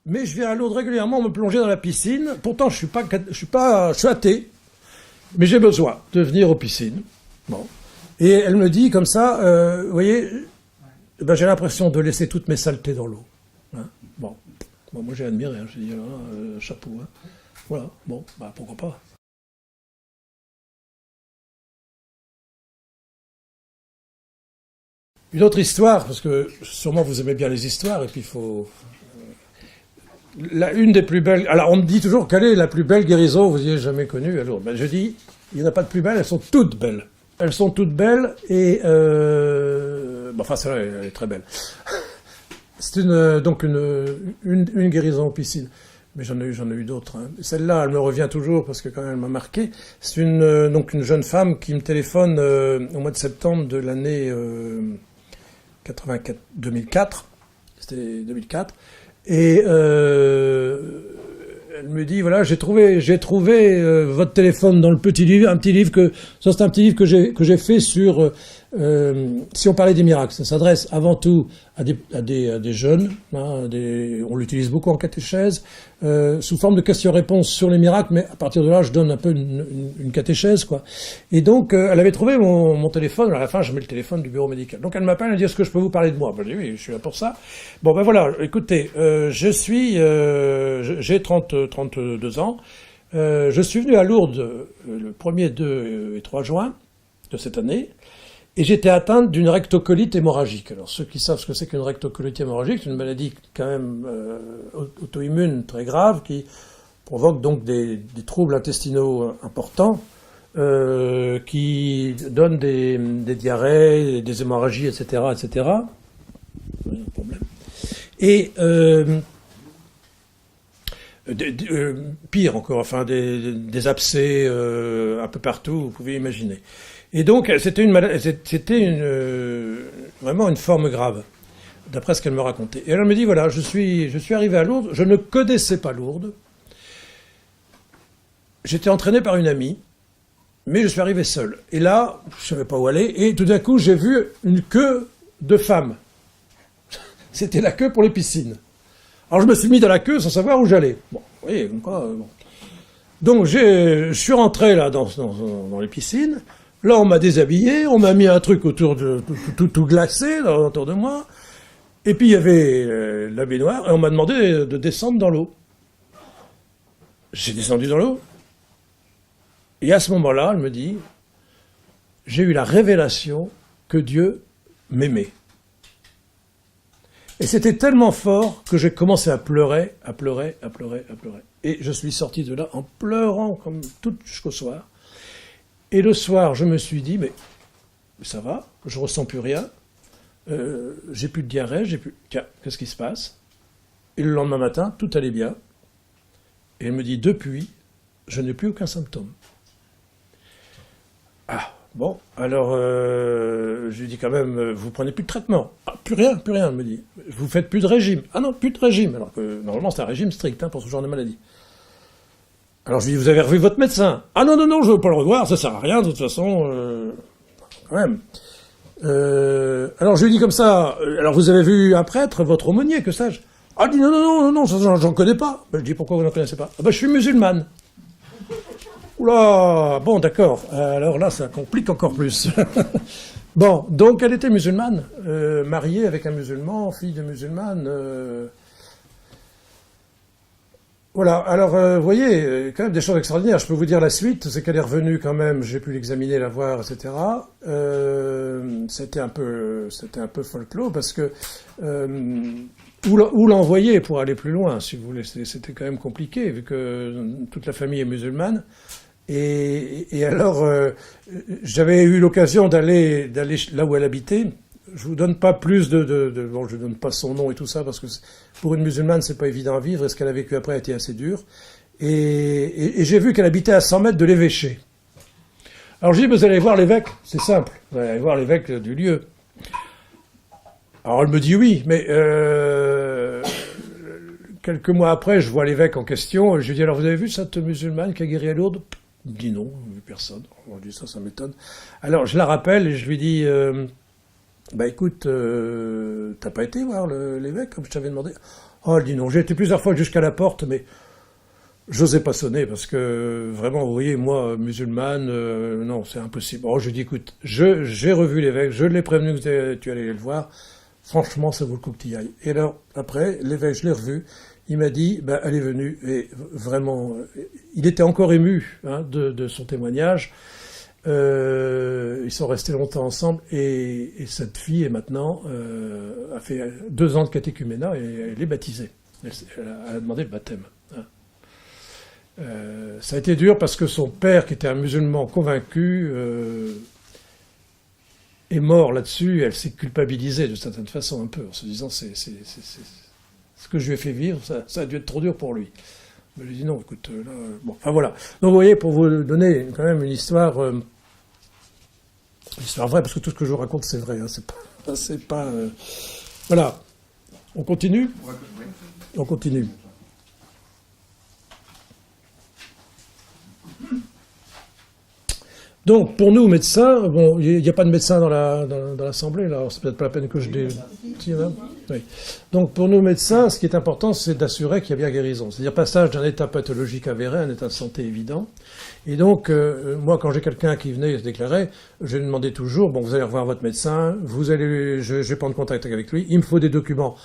mais je viens à Lourdes régulièrement me plonger dans la piscine. Pourtant, je suis athée, mais j'ai besoin de venir aux piscines. Bon. Et elle me dit comme ça, vous voyez, ben, j'ai l'impression de laisser toutes mes saletés dans l'eau. Hein, bon. Bon, moi j'ai admiré, hein, j'ai dit, chapeau. Hein. Voilà, bon, bah pourquoi pas. Une autre histoire, parce que sûrement vous aimez bien les histoires, et puis il faut... une des plus belles... Alors on me dit toujours, quelle est la plus belle guérison que vous ayez jamais connue? Alors, ben, je dis, il n'y en a pas de plus belle, elles sont toutes belles. Elles sont toutes belles, et... Bon, enfin, celle-là, elle est très belle. C'est donc une guérison en piscine. Mais j'en ai eu d'autres. Hein. Celle-là, elle me revient toujours parce que quand même elle m'a marqué. C'est donc une jeune femme qui me téléphone au mois de septembre de l'année 2004. C'était 2004. Et elle me dit, voilà, j'ai trouvé votre téléphone dans le petit livre, un petit livre que j'ai fait sur si on parlait des miracles. Ça s'adresse avant tout à des jeunes, hein, on l'utilise beaucoup en catéchèse, sous forme de questions-réponses sur les miracles, mais à partir de là, je donne un peu une catéchèse, quoi. Et donc, elle avait trouvé mon téléphone, à la fin, je mets le téléphone du bureau médical. Donc, elle m'appelle, elle dit, est-ce que je peux vous parler de moi? Ben, je dis, oui, je suis là pour ça. Bon, ben voilà, écoutez, j'ai 32 ans, je suis venu à Lourdes le 1er, 2 et 3 juin de cette année, et j'étais atteinte d'une rectocolite hémorragique. Alors, ceux qui savent ce que c'est qu'une rectocolite hémorragique, c'est une maladie quand même auto-immune très grave qui provoque donc des troubles intestinaux importants, qui donnent des diarrhées, des hémorragies, etc., etc. Oui, un problème. Et pire encore, enfin des abcès un peu partout, vous pouvez imaginer. Et donc, c'était vraiment une forme grave, d'après ce qu'elle me racontait. Et elle me dit, voilà, je suis arrivé à Lourdes, je ne connaissais pas Lourdes, j'étais entraîné par une amie, mais je suis arrivé seul. Et là, je ne savais pas où aller, et tout d'un coup, j'ai vu une queue de femmes. C'était la queue pour les piscines. Alors, je me suis mis dans la queue sans savoir où j'allais. Bon, vous voyez, quoi, bon. Donc, je suis rentré là dans les piscines. Là, on m'a déshabillé, on m'a mis un truc autour de tout glacé là, autour de moi. Et puis il y avait la baignoire et on m'a demandé de descendre dans l'eau. J'ai descendu dans l'eau. Et à ce moment-là, elle me dit, j'ai eu la révélation que Dieu m'aimait. Et c'était tellement fort que j'ai commencé à pleurer. Et je suis sorti de là en pleurant comme tout jusqu'au soir. Et le soir, je me suis dit, mais ça va, je ressens plus rien, j'ai plus de diarrhée, tiens, qu'est-ce qui se passe? Et le lendemain matin, tout allait bien. Et elle me dit, depuis, je n'ai plus aucun symptôme. Ah, bon, alors, je lui dis quand même, vous prenez plus de traitement? Ah, plus rien, elle me dit. Vous faites plus de régime? Ah non, plus de régime, alors que normalement c'est un régime strict hein, pour ce genre de maladie. Alors je lui dis, vous avez revu votre médecin? Ah non, je veux pas le revoir, ça sert à rien, de toute façon, quand même. Alors je lui dis comme ça, alors vous avez vu un prêtre, votre aumônier, que sais-je? Ah, il dit, non, j'en connais pas. Ben, je dis, pourquoi vous n'en connaissez pas? Ah ben, je suis musulmane. Oula, bon, d'accord. Alors là, ça complique encore plus. Bon, donc elle était musulmane, mariée avec un musulman, fille de musulmane. Voilà, alors vous voyez, quand même des choses extraordinaires. Je peux vous dire la suite, c'est qu'elle est revenue quand même, j'ai pu l'examiner, la voir, etc. C'était un peu folklore parce que où l'envoyer pour aller plus loin, si vous voulez, c'était quand même compliqué vu que toute la famille est musulmane. Et alors, j'avais eu l'occasion d'aller là où elle habitait. Je vous donne pas plus bon, je donne pas son nom et tout ça parce que pour une musulmane c'est pas évident à vivre et ce qu'elle a vécu après a été assez dur. Et j'ai vu qu'elle habitait à 100 mètres de l'évêché. Alors je dis, vous allez voir l'évêque, c'est simple, vous allez voir l'évêque du lieu. Alors elle me dit oui, mais quelques mois après je vois l'évêque en question et je lui dis, alors vous avez vu cette musulmane qui a guéri à Lourdes? Il me dit non, personne. Je dis ça m'étonne. Alors je la rappelle et je lui dis bah écoute, t'as pas été voir l'évêque comme je t'avais demandé? Oh, elle dit non, j'ai été plusieurs fois jusqu'à la porte, mais j'osais pas sonner parce que vraiment, vous voyez, moi, musulmane, non, c'est impossible. Oh, je dis écoute, j'ai revu l'évêque, je l'ai prévenu que tu allais le voir. Franchement, ça vaut le coup que tu y ailles. Et alors, après, l'évêque, je l'ai revu. Il m'a dit, bah, elle est venue. Et vraiment, il était encore ému hein, de son témoignage. Ils sont restés longtemps ensemble. Et cette fille, est maintenant, a fait 2 ans de catéchuménat et elle est baptisée. Elle a demandé le baptême. Hein. Ça a été dur parce que son père, qui était un musulman convaincu, est mort là-dessus, elle s'est culpabilisée de certaine façon un peu, en se disant c'est ce que je lui ai fait vivre, ça a dû être trop dur pour lui. Je lui ai dit non, écoute, là, bon, enfin voilà. Donc vous voyez, pour vous donner quand même une histoire vraie, parce que tout ce que je vous raconte c'est vrai, hein, c'est pas voilà. On continue. On continue. Donc, pour nous, médecins, bon, il n'y a pas de médecin dans l'Assemblée, là, alors c'est peut-être pas la peine que je dise. Oui. Donc, pour nous, médecins, ce qui est important, c'est d'assurer qu'il y a bien guérison. C'est-à-dire passage d'un état pathologique avéré à un état de santé évident. Et donc, moi, quand j'ai quelqu'un qui venait se déclarer, je lui demandais toujours, bon, vous allez revoir votre médecin, je vais prendre contact avec lui, il me faut des documents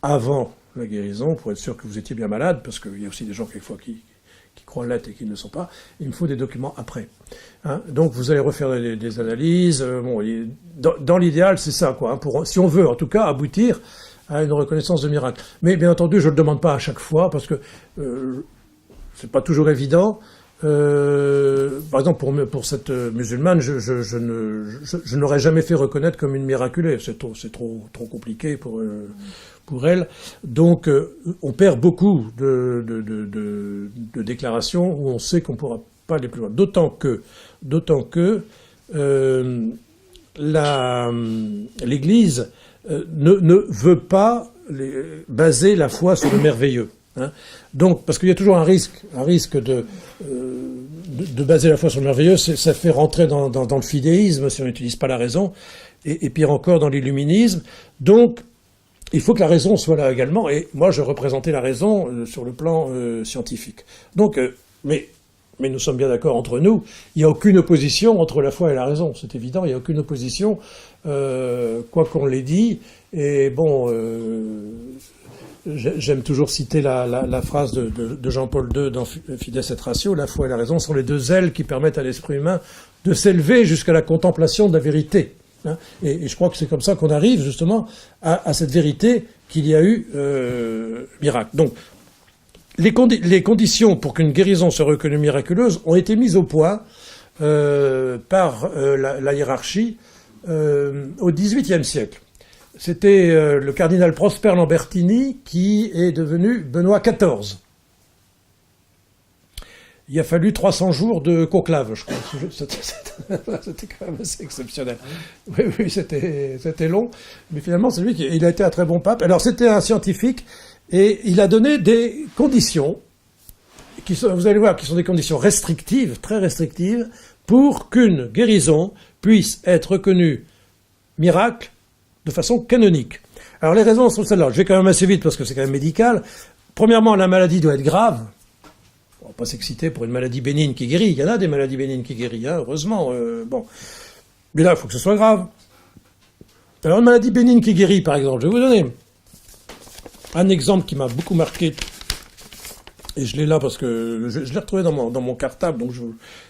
avant la guérison, pour être sûr que vous étiez bien malade, parce qu'il y a aussi des gens, quelquefois, qui croient l'être et qui ne le sont pas. Il me faut des documents après. Hein, donc vous allez refaire des analyses. Bon, dans l'idéal, c'est ça, quoi. Hein, si on veut, en tout cas, aboutir à une reconnaissance de miracle. Mais bien entendu, je ne le demande pas à chaque fois parce que c'est pas toujours évident. Par exemple, pour cette musulmane, je n'aurais jamais fait reconnaître comme une miraculée. C'est trop compliqué pour elle. Donc, on perd beaucoup de déclarations où on sait qu'on ne pourra pas aller plus loin. D'autant que l'Église ne veut pas baser la foi sur le merveilleux. Hein. Donc, parce qu'il y a toujours un risque de baser la foi sur le merveilleux, ça fait rentrer dans le fidéisme si on n'utilise pas la raison, et pire encore dans l'illuminisme. Donc, il faut que la raison soit là également, et moi je représentais la raison sur le plan scientifique. Donc, mais nous sommes bien d'accord entre nous, il n'y a aucune opposition entre la foi et la raison, c'est évident, il n'y a aucune opposition, quoi qu'on l'ait dit, et bon, j'aime toujours citer la phrase de Jean-Paul II dans Fides et Ratio, la foi et la raison sont les 2 ailes qui permettent à l'esprit humain de s'élever jusqu'à la contemplation de la vérité. Hein, et je crois que c'est comme ça qu'on arrive justement à cette vérité qu'il y a eu miracle. Donc, les conditions pour qu'une guérison soit reconnue miraculeuse ont été mises au point par la hiérarchie au XVIIIe siècle. C'était le cardinal Prosper Lambertini qui est devenu Benoît XIV. Il a fallu 300 jours de conclave, je crois. C'était quand même assez exceptionnel. Oui, c'était long. Mais finalement, c'est lui il a été un très bon pape. Alors, c'était un scientifique et il a donné des conditions, vous allez voir, qui sont des conditions restrictives, très restrictives, pour qu'une guérison puisse être reconnue miracle de façon canonique. Alors, les raisons sont celles-là. Je vais quand même assez vite parce que c'est quand même médical. Premièrement, la maladie doit être grave. On ne va pas s'exciter pour une maladie bénigne qui guérit. Il y en a des maladies bénignes qui guérissent, hein, heureusement. Bon. Mais là, il faut que ce soit grave. Alors, une maladie bénigne qui guérit, par exemple, je vais vous donner un exemple qui m'a beaucoup marqué. Et je l'ai là parce que je l'ai retrouvé dans mon cartable, donc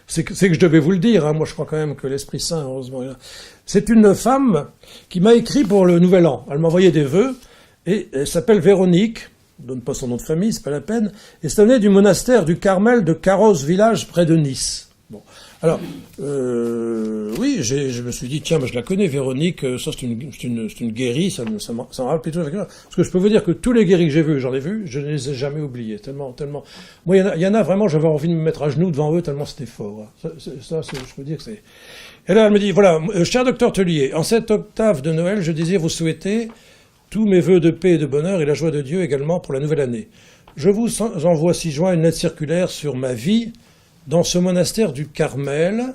c'est que je devais vous le dire. Hein. Moi, je crois quand même que l'Esprit Saint, heureusement, est là. C'est une femme qui m'a écrit pour le Nouvel An. Elle m'a envoyé des vœux, et elle s'appelle Véronique. Je ne donne pas son nom de famille, c'est pas la peine. Et c'est venue du monastère du Carmel de Carros, village près de Nice. Bon. Alors, oui, je me suis dit, tiens, mais je la connais, Véronique, ça c'est une guérie, ça m'en rappelle plutôt. Parce que je peux vous dire que tous les guéris que j'ai vus, j'en ai vus, je ne les ai jamais oubliés, tellement. Moi, il y en a vraiment, j'avais envie de me mettre à genoux devant eux, tellement c'était fort. Hein. Je peux dire que c'est... Et là, elle me dit, voilà, cher docteur Tellier, en cette octave de Noël, je désire vous souhaiter tous mes vœux de paix et de bonheur et la joie de Dieu également pour la nouvelle année. Je vous envoie ci-joint une lettre circulaire sur ma vie dans ce monastère du Carmel.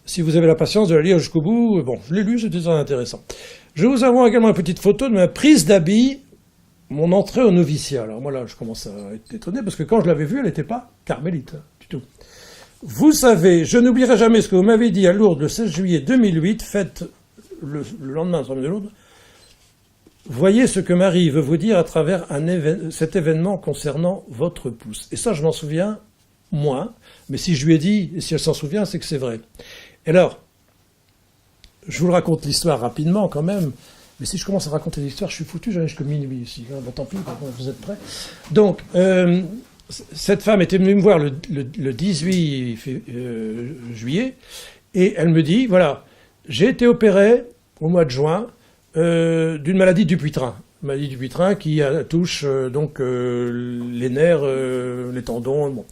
Si vous avez la patience de la lire jusqu'au bout, bon, je l'ai lu, c'était très intéressant. Je vous envoie également une petite photo de ma prise d'habit, mon entrée au noviciat. Alors moi là, je commence à être étonné, parce que quand je l'avais vue, elle n'était pas carmélite, du tout. Vous savez, je n'oublierai jamais ce que vous m'avez dit à Lourdes le 16 juillet 2008, fête le lendemain de la semaine de Lourdes. Voyez ce que Marie veut vous dire à travers cet événement concernant votre pouce. Et ça, je m'en souviens moins, mais si je lui ai dit, et si elle s'en souvient, c'est que c'est vrai. Et alors, je vous raconte l'histoire rapidement quand même, mais si je commence à raconter l'histoire, je suis foutu, j'en ai jusqu'à minuit ici. Bon, tant pis, vous êtes prêts. Donc, cette femme était venue me voir le 18 juillet, et elle me dit, voilà, j'ai été opéré au mois de juin, d'une maladie du Dupuytren. Maladie du Dupuytren qui touche donc les nerfs, les tendons bon,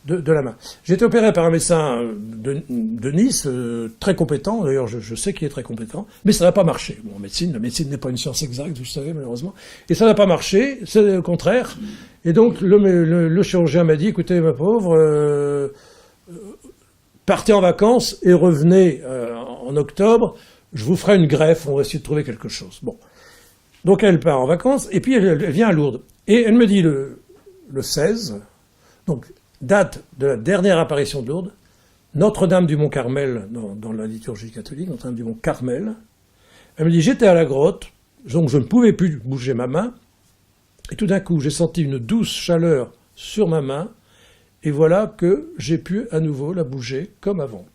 de la main. J'ai été opéré par un médecin de Nice, très compétent, d'ailleurs je sais qu'il est très compétent, mais ça n'a pas marché. Bon, en médecine, la médecine n'est pas une science exacte, vous savez, malheureusement, et ça n'a pas marché, c'est le contraire. Et donc le chirurgien m'a dit, écoutez ma pauvre, partez en vacances et revenez en octobre, je vous ferai une greffe, on va essayer de trouver quelque chose. Bon. Donc elle part en vacances, et puis elle vient à Lourdes. Et elle me dit le 16, donc date de la dernière apparition de Lourdes, Notre-Dame du Mont-Carmel, dans la liturgie catholique, Notre-Dame du Mont-Carmel. Elle me dit, j'étais à la grotte, donc je ne pouvais plus bouger ma main, et tout d'un coup j'ai senti une douce chaleur sur ma main, et voilà que j'ai pu à nouveau la bouger comme avant.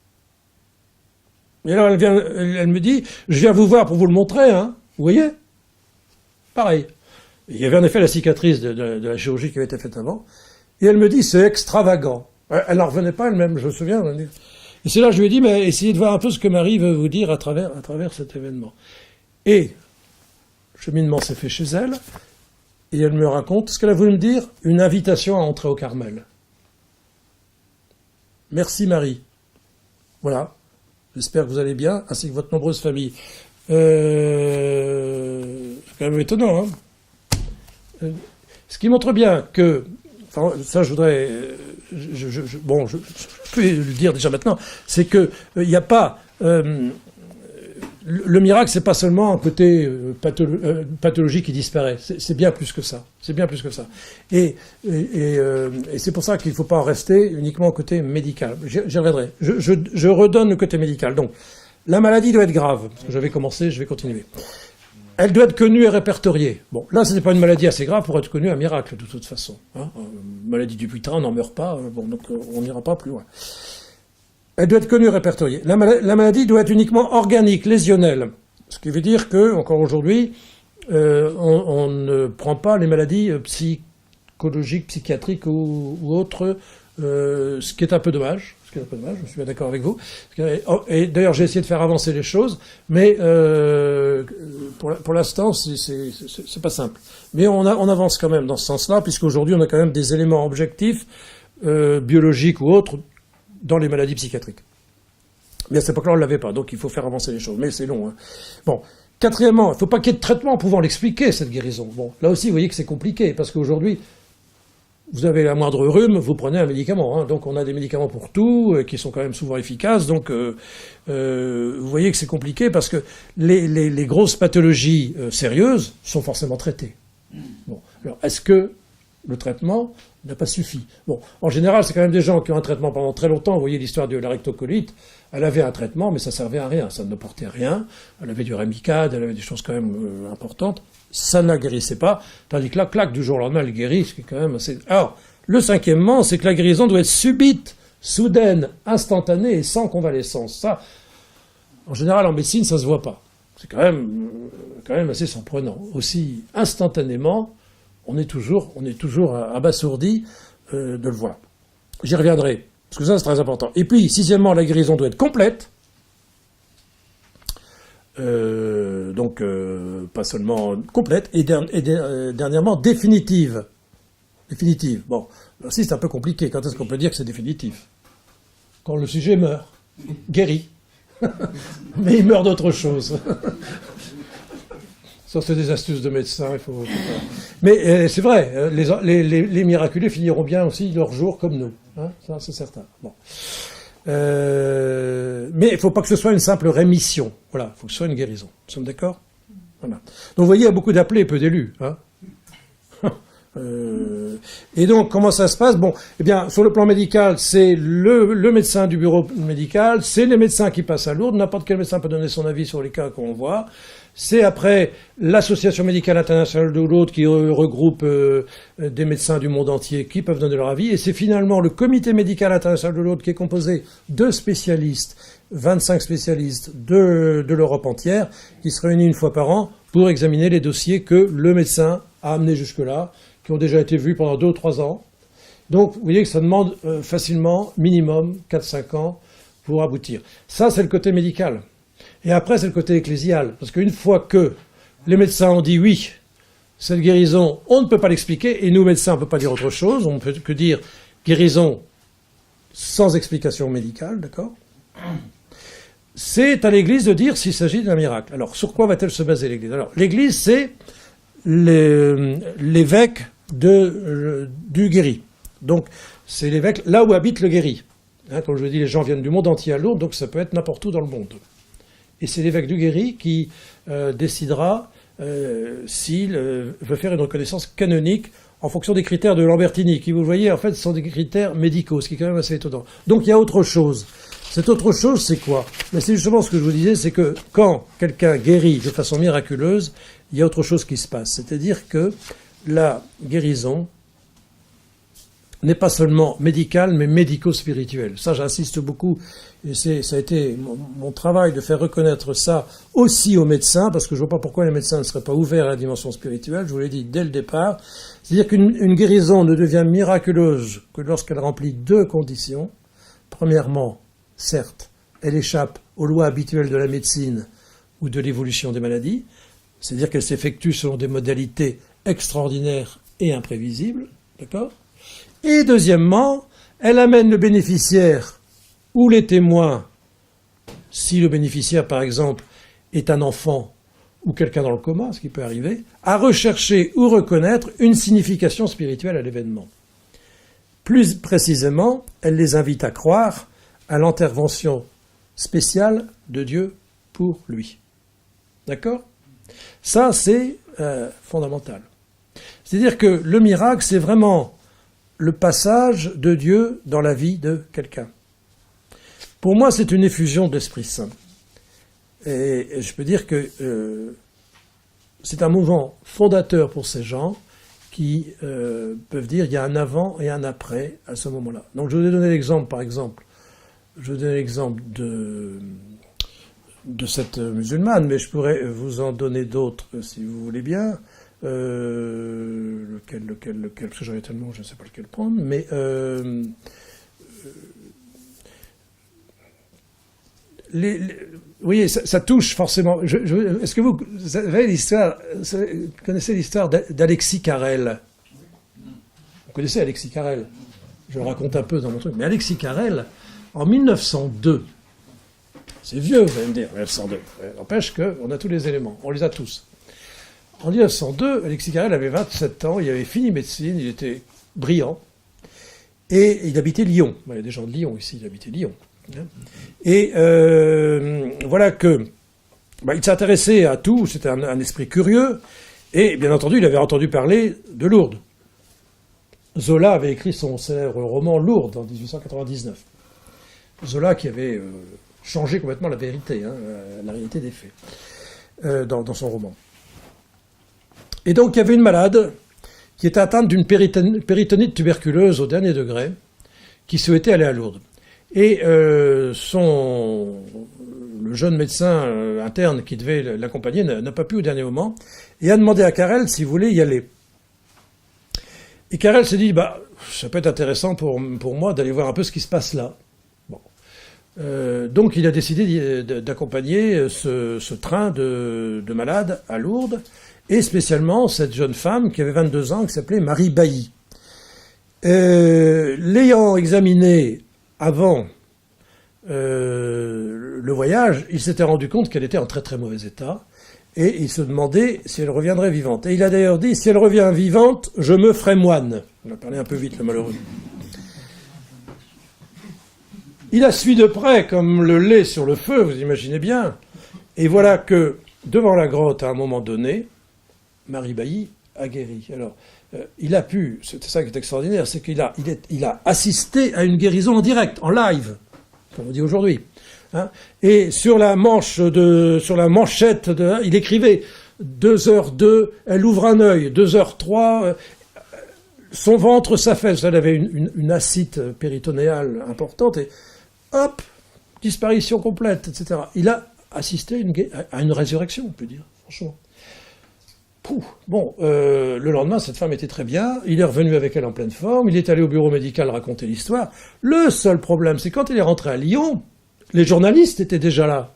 Et alors elle me dit, je viens vous voir pour vous le montrer, hein, vous voyez? Pareil. Il y avait en effet la cicatrice de la chirurgie qui avait été faite avant, et elle me dit, c'est extravagant. Elle n'en revenait pas elle-même, je me souviens. Et c'est là que je lui ai dit, mais essayez de voir un peu ce que Marie veut vous dire à travers cet événement. Et, le cheminement s'est fait chez elle, et elle me raconte ce qu'elle a voulu me dire, une invitation à entrer au Carmel. Merci Marie. Voilà. J'espère que vous allez bien, ainsi que votre nombreuse famille. C'est quand même étonnant, hein. Ce qui montre bien que, enfin, ça je voudrais, je peux le dire déjà maintenant, c'est que il n'y a pas, le miracle, c'est pas seulement un côté pathologie qui disparaît, c'est bien plus que ça. C'est bien plus que ça. Et c'est pour ça qu'il ne faut pas en rester uniquement au côté médical. J'y reviendrai. Je redonne le côté médical. Donc, la maladie doit être grave. Parce que j'avais commencé, je vais continuer. Elle doit être connue et répertoriée. Bon, là, ce n'est pas une maladie assez grave pour être connue, un miracle, de toute façon. Hein. Maladie du Dupuytren, on n'en meurt pas. Bon, donc on n'ira pas plus loin. Elle doit être connue et répertoriée. La maladie doit être uniquement organique, lésionnelle. Ce qui veut dire que, encore aujourd'hui, on ne prend pas les maladies psychologiques, psychiatriques ou autres, ce qui est un peu dommage. Je suis bien d'accord avec vous. Et d'ailleurs, j'ai essayé de faire avancer les choses, mais pour l'instant, c'est pas simple. Mais on avance quand même dans ce sens-là, puisqu'aujourd'hui, on a quand même des éléments objectifs, biologiques ou autres, dans les maladies psychiatriques. Mais à cette époque-là, on ne l'avait pas, donc il faut faire avancer les choses. Mais c'est long. Hein. Bon. Quatrièmement, il ne faut pas qu'il y ait de traitement pouvant l'expliquer, cette guérison. Bon, là aussi, vous voyez que c'est compliqué, parce qu'aujourd'hui, vous avez la moindre rhume, vous prenez un médicament. Hein. Donc on a des médicaments pour tout, qui sont quand même souvent efficaces. Donc vous voyez que c'est compliqué, parce que les grosses pathologies sérieuses sont forcément traitées. Bon. Alors, est-ce que le traitement n'a pas suffi? Bon, en général, c'est quand même des gens qui ont un traitement pendant très longtemps. Vous voyez l'histoire de la rectocolite. Elle avait un traitement, mais ça servait à rien. Ça ne portait rien. Elle avait du Remicade, elle avait des choses quand même importantes. Ça ne la guérissait pas. Tandis que là, clac, du jour au lendemain, elle guérit, ce qui est quand même assez... Alors, le cinquièmement, c'est que la guérison doit être subite, soudaine, instantanée et sans convalescence. Ça, en général, en médecine, ça se voit pas. C'est quand même assez surprenant. Aussi, instantanément, on est toujours abasourdi de le voir. J'y reviendrai, parce que ça, c'est très important. Et puis, sixièmement, la guérison doit être complète. Donc, pas seulement complète, et dernièrement, définitive. Définitive. Bon, là aussi, c'est un peu compliqué. Quand est-ce qu'on peut dire que c'est définitif? Quand le sujet meurt, guéri. Mais il meurt d'autre chose. Ça, c'est des astuces de médecins. Il faut... Mais c'est vrai, les miraculés finiront bien aussi leur jour comme nous. Hein, ça, c'est certain. Bon. Mais il ne faut pas que ce soit une simple rémission. Voilà, il faut que ce soit une guérison. Nous sommes d'accord? Voilà. Donc vous voyez, il y a beaucoup d'appelés et peu d'élus. Hein. Et donc, comment ça se passe? Bon, eh bien, sur le plan médical, c'est le médecin du bureau médical, c'est les médecins qui passent à Lourdes, n'importe quel médecin peut donner son avis sur les cas qu'on voit. C'est après l'Association médicale internationale de Lourdes qui regroupe des médecins du monde entier qui peuvent donner leur avis. Et c'est finalement le Comité médical international de Lourdes qui est composé de spécialistes, 25 spécialistes de l'Europe entière, qui se réunissent une fois par an pour examiner les dossiers que le médecin a amenés jusque-là, qui ont déjà été vus pendant 2 ou 3 ans. Donc, vous voyez que ça demande facilement, minimum, 4-5 ans pour aboutir. Ça, c'est le côté médical. Et après, c'est le côté ecclésial. Parce qu'une fois que les médecins ont dit oui, cette guérison, on ne peut pas l'expliquer, et nous, médecins, on ne peut pas dire autre chose, on ne peut que dire guérison sans explication médicale, d'accord? C'est à l'Église de dire s'il s'agit d'un miracle. Alors, sur quoi va-t-elle se baser, l'Église? Alors, l'Église, c'est l'évêque du guéri. Donc, c'est l'évêque là où habite le guéri. Hein, comme je vous dis, les gens viennent du monde entier à Lourdes, donc ça peut être n'importe où dans le monde. Et c'est l'évêque du guéri qui décidera s'il veut faire une reconnaissance canonique en fonction des critères de Lambertini, qui, vous le voyez, en fait, sont des critères médicaux, ce qui est quand même assez étonnant. Donc, il y a autre chose. Cette autre chose, c'est quoi? Mais c'est justement ce que je vous disais, c'est que quand quelqu'un guérit de façon miraculeuse, il y a autre chose qui se passe. C'est-à-dire que la guérison n'est pas seulement médicale, mais médico-spirituelle. Ça, j'insiste beaucoup, et ça a été mon travail de faire reconnaître ça aussi aux médecins, parce que je ne vois pas pourquoi les médecins ne seraient pas ouverts à la dimension spirituelle, je vous l'ai dit dès le départ. C'est-à-dire qu'une guérison ne devient miraculeuse que lorsqu'elle remplit 2 conditions. Premièrement, certes, elle échappe aux lois habituelles de la médecine ou de l'évolution des maladies, c'est-à-dire qu'elle s'effectue selon des modalités extraordinaires et imprévisibles, d'accord? Et deuxièmement, elle amène le bénéficiaire ou les témoins, si le bénéficiaire, par exemple, est un enfant ou quelqu'un dans le coma, ce qui peut arriver, à rechercher ou reconnaître une signification spirituelle à l'événement. Plus précisément, elle les invite à croire à l'intervention spéciale de Dieu pour lui. D'accord? Ça, c'est fondamental. C'est-à-dire que le miracle, c'est vraiment le passage de Dieu dans la vie de quelqu'un. Pour moi, c'est une effusion de l'Esprit Saint. Et je peux dire que c'est un mouvement fondateur pour ces gens qui peuvent dire qu'il y a un avant et un après à ce moment-là. Donc je vous ai donné l'exemple, par exemple, de cette musulmane, mais je pourrais vous en donner d'autres si vous voulez bien. Lequel, parce que j'en ai tellement, je ne sais pas lequel prendre, mais vous voyez, ça touche forcément. Est-ce que vous savez l'histoire, connaissez l'histoire d'Alexis Carrel? Vous connaissez Alexis Carrel? Je le raconte un peu dans mon truc, mais Alexis Carrel, en 1902, c'est vieux, vous allez me dire, 1902, n'empêche qu'on a tous les éléments, on les a tous. En 1902, Alexis Carrel avait 27 ans, il avait fini médecine, il était brillant, et il habitait Lyon. Il y a des gens de Lyon ici, il habitait Lyon. Et voilà que il s'intéressait à tout, c'était un esprit curieux, et bien entendu, il avait entendu parler de Lourdes. Zola avait écrit son célèbre roman Lourdes en 1899. Zola qui avait changé complètement la vérité, la réalité des faits, dans son roman. Et donc, il y avait une malade qui était atteinte d'une péritonite tuberculeuse au dernier degré, qui souhaitait aller à Lourdes. Et le jeune médecin interne qui devait l'accompagner n'a pas pu au dernier moment, et a demandé à Carrel s'il voulait y aller. Et Carrel s'est dit, ça peut être intéressant pour moi d'aller voir un peu ce qui se passe là. Bon. Donc, il a décidé d'accompagner ce train de malades à Lourdes, et spécialement cette jeune femme qui avait 22 ans, qui s'appelait Marie Bailly. L'ayant examinée avant le voyage, il s'était rendu compte qu'elle était en très très mauvais état, et il se demandait si elle reviendrait vivante. Et il a d'ailleurs dit, si elle revient vivante, je me ferai moine. On a parlé un peu vite, le malheureux. Il a suivi de près, comme le lait sur le feu, vous imaginez bien, et voilà que devant la grotte, à un moment donné, Marie Bailly a guéri. Alors, il a pu, c'est ça qui est extraordinaire, c'est qu'il a assisté à une guérison en direct, en live, comme on dit aujourd'hui. Hein, et sur la manchette, il écrivait 2h02, elle ouvre un œil, 2h03, son ventre s'affaisse, elle avait une ascite péritonéale importante, et hop, disparition complète, etc. Il a assisté à une résurrection, on peut dire, franchement. Bon, le lendemain, cette femme était très bien, il est revenu avec elle en pleine forme, il est allé au bureau médical raconter l'histoire. Le seul problème, c'est quand il est rentré à Lyon, les journalistes étaient déjà là.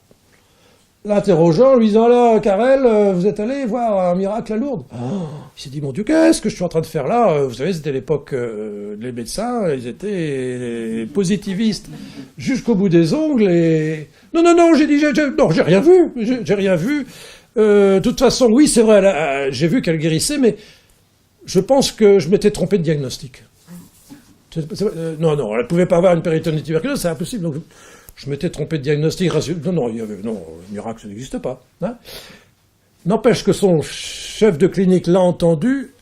L'interrogeant, lui disant, là, Carrel, vous êtes allé voir un miracle à Lourdes? Il s'est dit, mon Dieu, qu'est-ce que je suis en train de faire là? Vous savez, c'était l'époque, les médecins, ils étaient positivistes jusqu'au bout des ongles, et... Non, j'ai rien vu, j'ai rien vu. De toute façon, oui, c'est vrai, j'ai vu qu'elle guérissait, mais je pense que je m'étais trompé de diagnostic. Non, elle ne pouvait pas avoir une péritonite tuberculeuse, c'est impossible. Donc, je m'étais trompé de diagnostic. Non, le miracle, ça n'existe pas. Hein. N'empêche que son chef de clinique l'a entendu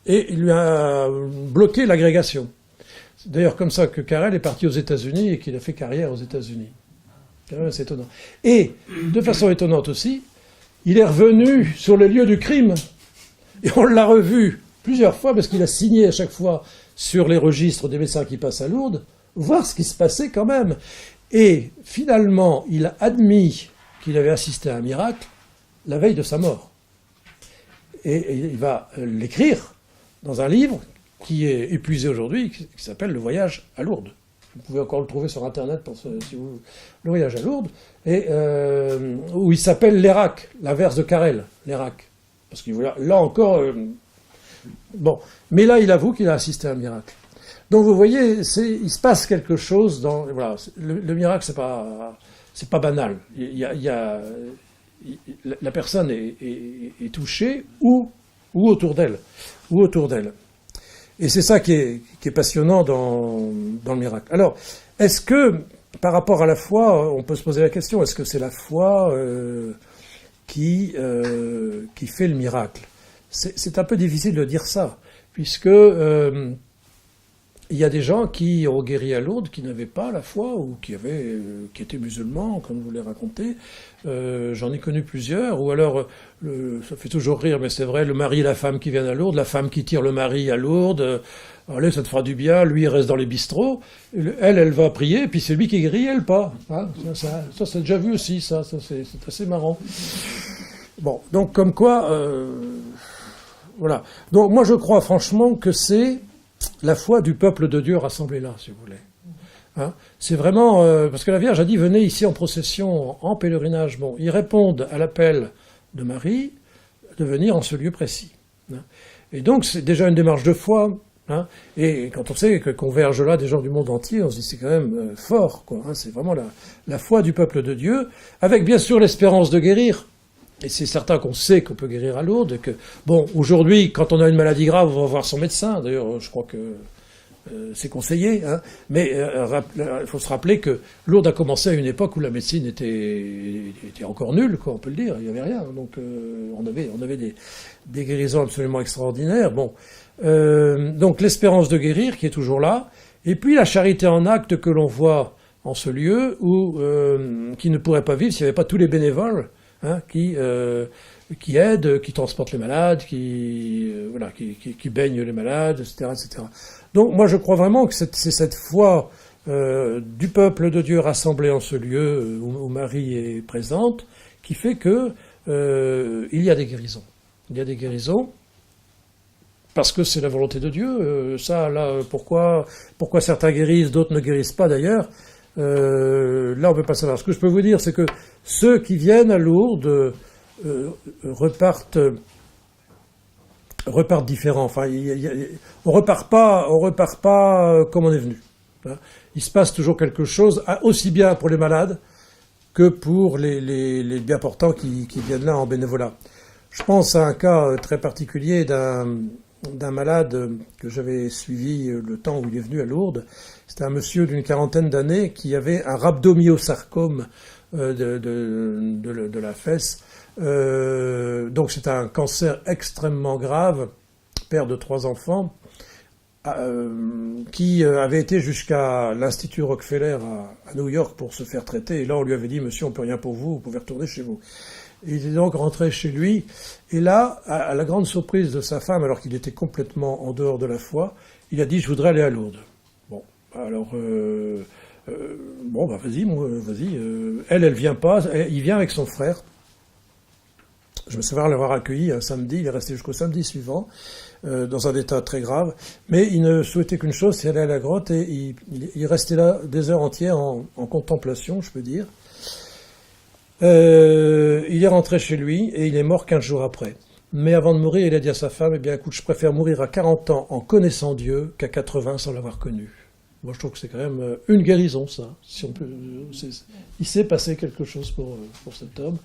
et il lui a bloqué l'agrégation. C'est d'ailleurs comme ça que Carrel est parti aux États-Unis et qu'il a fait carrière aux États-Unis. C'est étonnant. Et, de façon étonnante aussi, il est revenu sur le lieu du crime. Et on l'a revu plusieurs fois parce qu'il a signé à chaque fois sur les registres des médecins qui passent à Lourdes, voir ce qui se passait quand même. Et finalement, il a admis qu'il avait assisté à un miracle la veille de sa mort. Et il va l'écrire dans un livre qui est épuisé aujourd'hui, qui s'appelle « Le voyage à Lourdes ». Vous pouvez encore le trouver sur Internet, si vous... Le voyage à Lourdes, et où il s'appelle l'Erac, l'inverse de Carrel, l'Erac. Parce qu'il voulait, là encore... Bon, mais là, il avoue qu'il a assisté à un miracle. Donc vous voyez, il se passe quelque chose dans... Voilà, le miracle, c'est pas banal. La personne est touchée ou autour d'elle. Ou autour d'elle. Et c'est ça qui est passionnant dans le miracle. Alors, est-ce que, par rapport à la foi, on peut se poser la question, est-ce que c'est la foi qui fait le miracle? C'est un peu difficile de dire ça, puisque il y a des gens qui ont guéri à Lourdes qui n'avaient pas la foi ou qui étaient musulmans, comme je vous l'ai raconté. J'en ai connu plusieurs. Ou alors, ça fait toujours rire, mais c'est vrai, le mari et la femme qui viennent à Lourdes, la femme qui tire le mari à Lourdes. Allez, ça te fera du bien. Lui, il reste dans les bistrots. Elle va prier, puis c'est lui qui guérit, elle pas. Hein, ça, c'est déjà vu aussi, ça c'est assez marrant. Bon, donc comme quoi, voilà. Donc moi, je crois franchement que c'est la foi du peuple de Dieu rassemblé là, si vous voulez. Hein, c'est vraiment... parce que la Vierge a dit, venez ici en procession, en pèlerinage. Bon, ils répondent à l'appel de Marie de venir en ce lieu précis. Hein. Et donc, c'est déjà une démarche de foi. Hein, et quand on sait que convergent là des gens du monde entier, on se dit c'est quand même fort. Quoi, hein, c'est vraiment la foi du peuple de Dieu, avec bien sûr l'espérance de guérir. Et c'est certain qu'on sait qu'on peut guérir à Lourdes, et que, bon, aujourd'hui, quand on a une maladie grave, on va voir son médecin. D'ailleurs, je crois que c'est conseillé. Hein. Mais il faut se rappeler que Lourdes a commencé à une époque où la médecine était encore nulle, quoi, on peut le dire. Il n'y avait rien. Donc, on avait des guérisons absolument extraordinaires. Bon, donc l'espérance de guérir qui est toujours là. Et puis la charité en acte que l'on voit en ce lieu, où qui ne pourrait pas vivre s'il n'y avait pas tous les bénévoles. Hein, qui aident, qui transportent les malades, qui baignent les malades, etc., etc. Donc moi je crois vraiment que c'est cette foi du peuple de Dieu rassemblé en ce lieu où Marie est présente qui fait que il y a des guérisons. Il y a des guérisons parce que c'est la volonté de Dieu. Pourquoi certains guérissent, d'autres ne guérissent pas d'ailleurs. Là, on ne peut pas savoir. Ce que je peux vous dire, c'est que ceux qui viennent à Lourdes repartent différents. Enfin, on repart pas comme on est venu. Hein. Il se passe toujours quelque chose, aussi bien pour les malades que pour les bien portants qui viennent là en bénévolat. Je pense à un cas très particulier d'un malade que j'avais suivi le temps où il est venu à Lourdes. C'était un monsieur d'une 40aine d'années qui avait un rhabdomyosarcome de la fesse. Donc c'est un cancer extrêmement grave, père de 3 enfants, qui avait été jusqu'à l'Institut Rockefeller à New York pour se faire traiter. Et là, on lui avait dit, monsieur, on peut rien pour vous, vous pouvez retourner chez vous. Il est donc rentré chez lui. Et là, à la grande surprise de sa femme, alors qu'il était complètement en dehors de la foi, il a dit, je voudrais aller à Lourdes. Bon, alors, bon, bah vas-y, vas-y. Elle vient pas. Il vient avec son frère. Je me souviens l'avoir accueilli un samedi. Il est resté jusqu'au samedi suivant, dans un état très grave. Mais il ne souhaitait qu'une chose, c'est aller à la grotte. Et il restait là des heures entières en contemplation, je peux dire. Il est rentré chez lui et il est mort 15 jours après. Mais avant de mourir, il a dit à sa femme, eh bien écoute, je préfère mourir à 40 ans en connaissant Dieu qu'à 80 sans l'avoir connu. Moi, je trouve que c'est quand même une guérison, ça. Si on peut, il s'est passé quelque chose pour cet homme.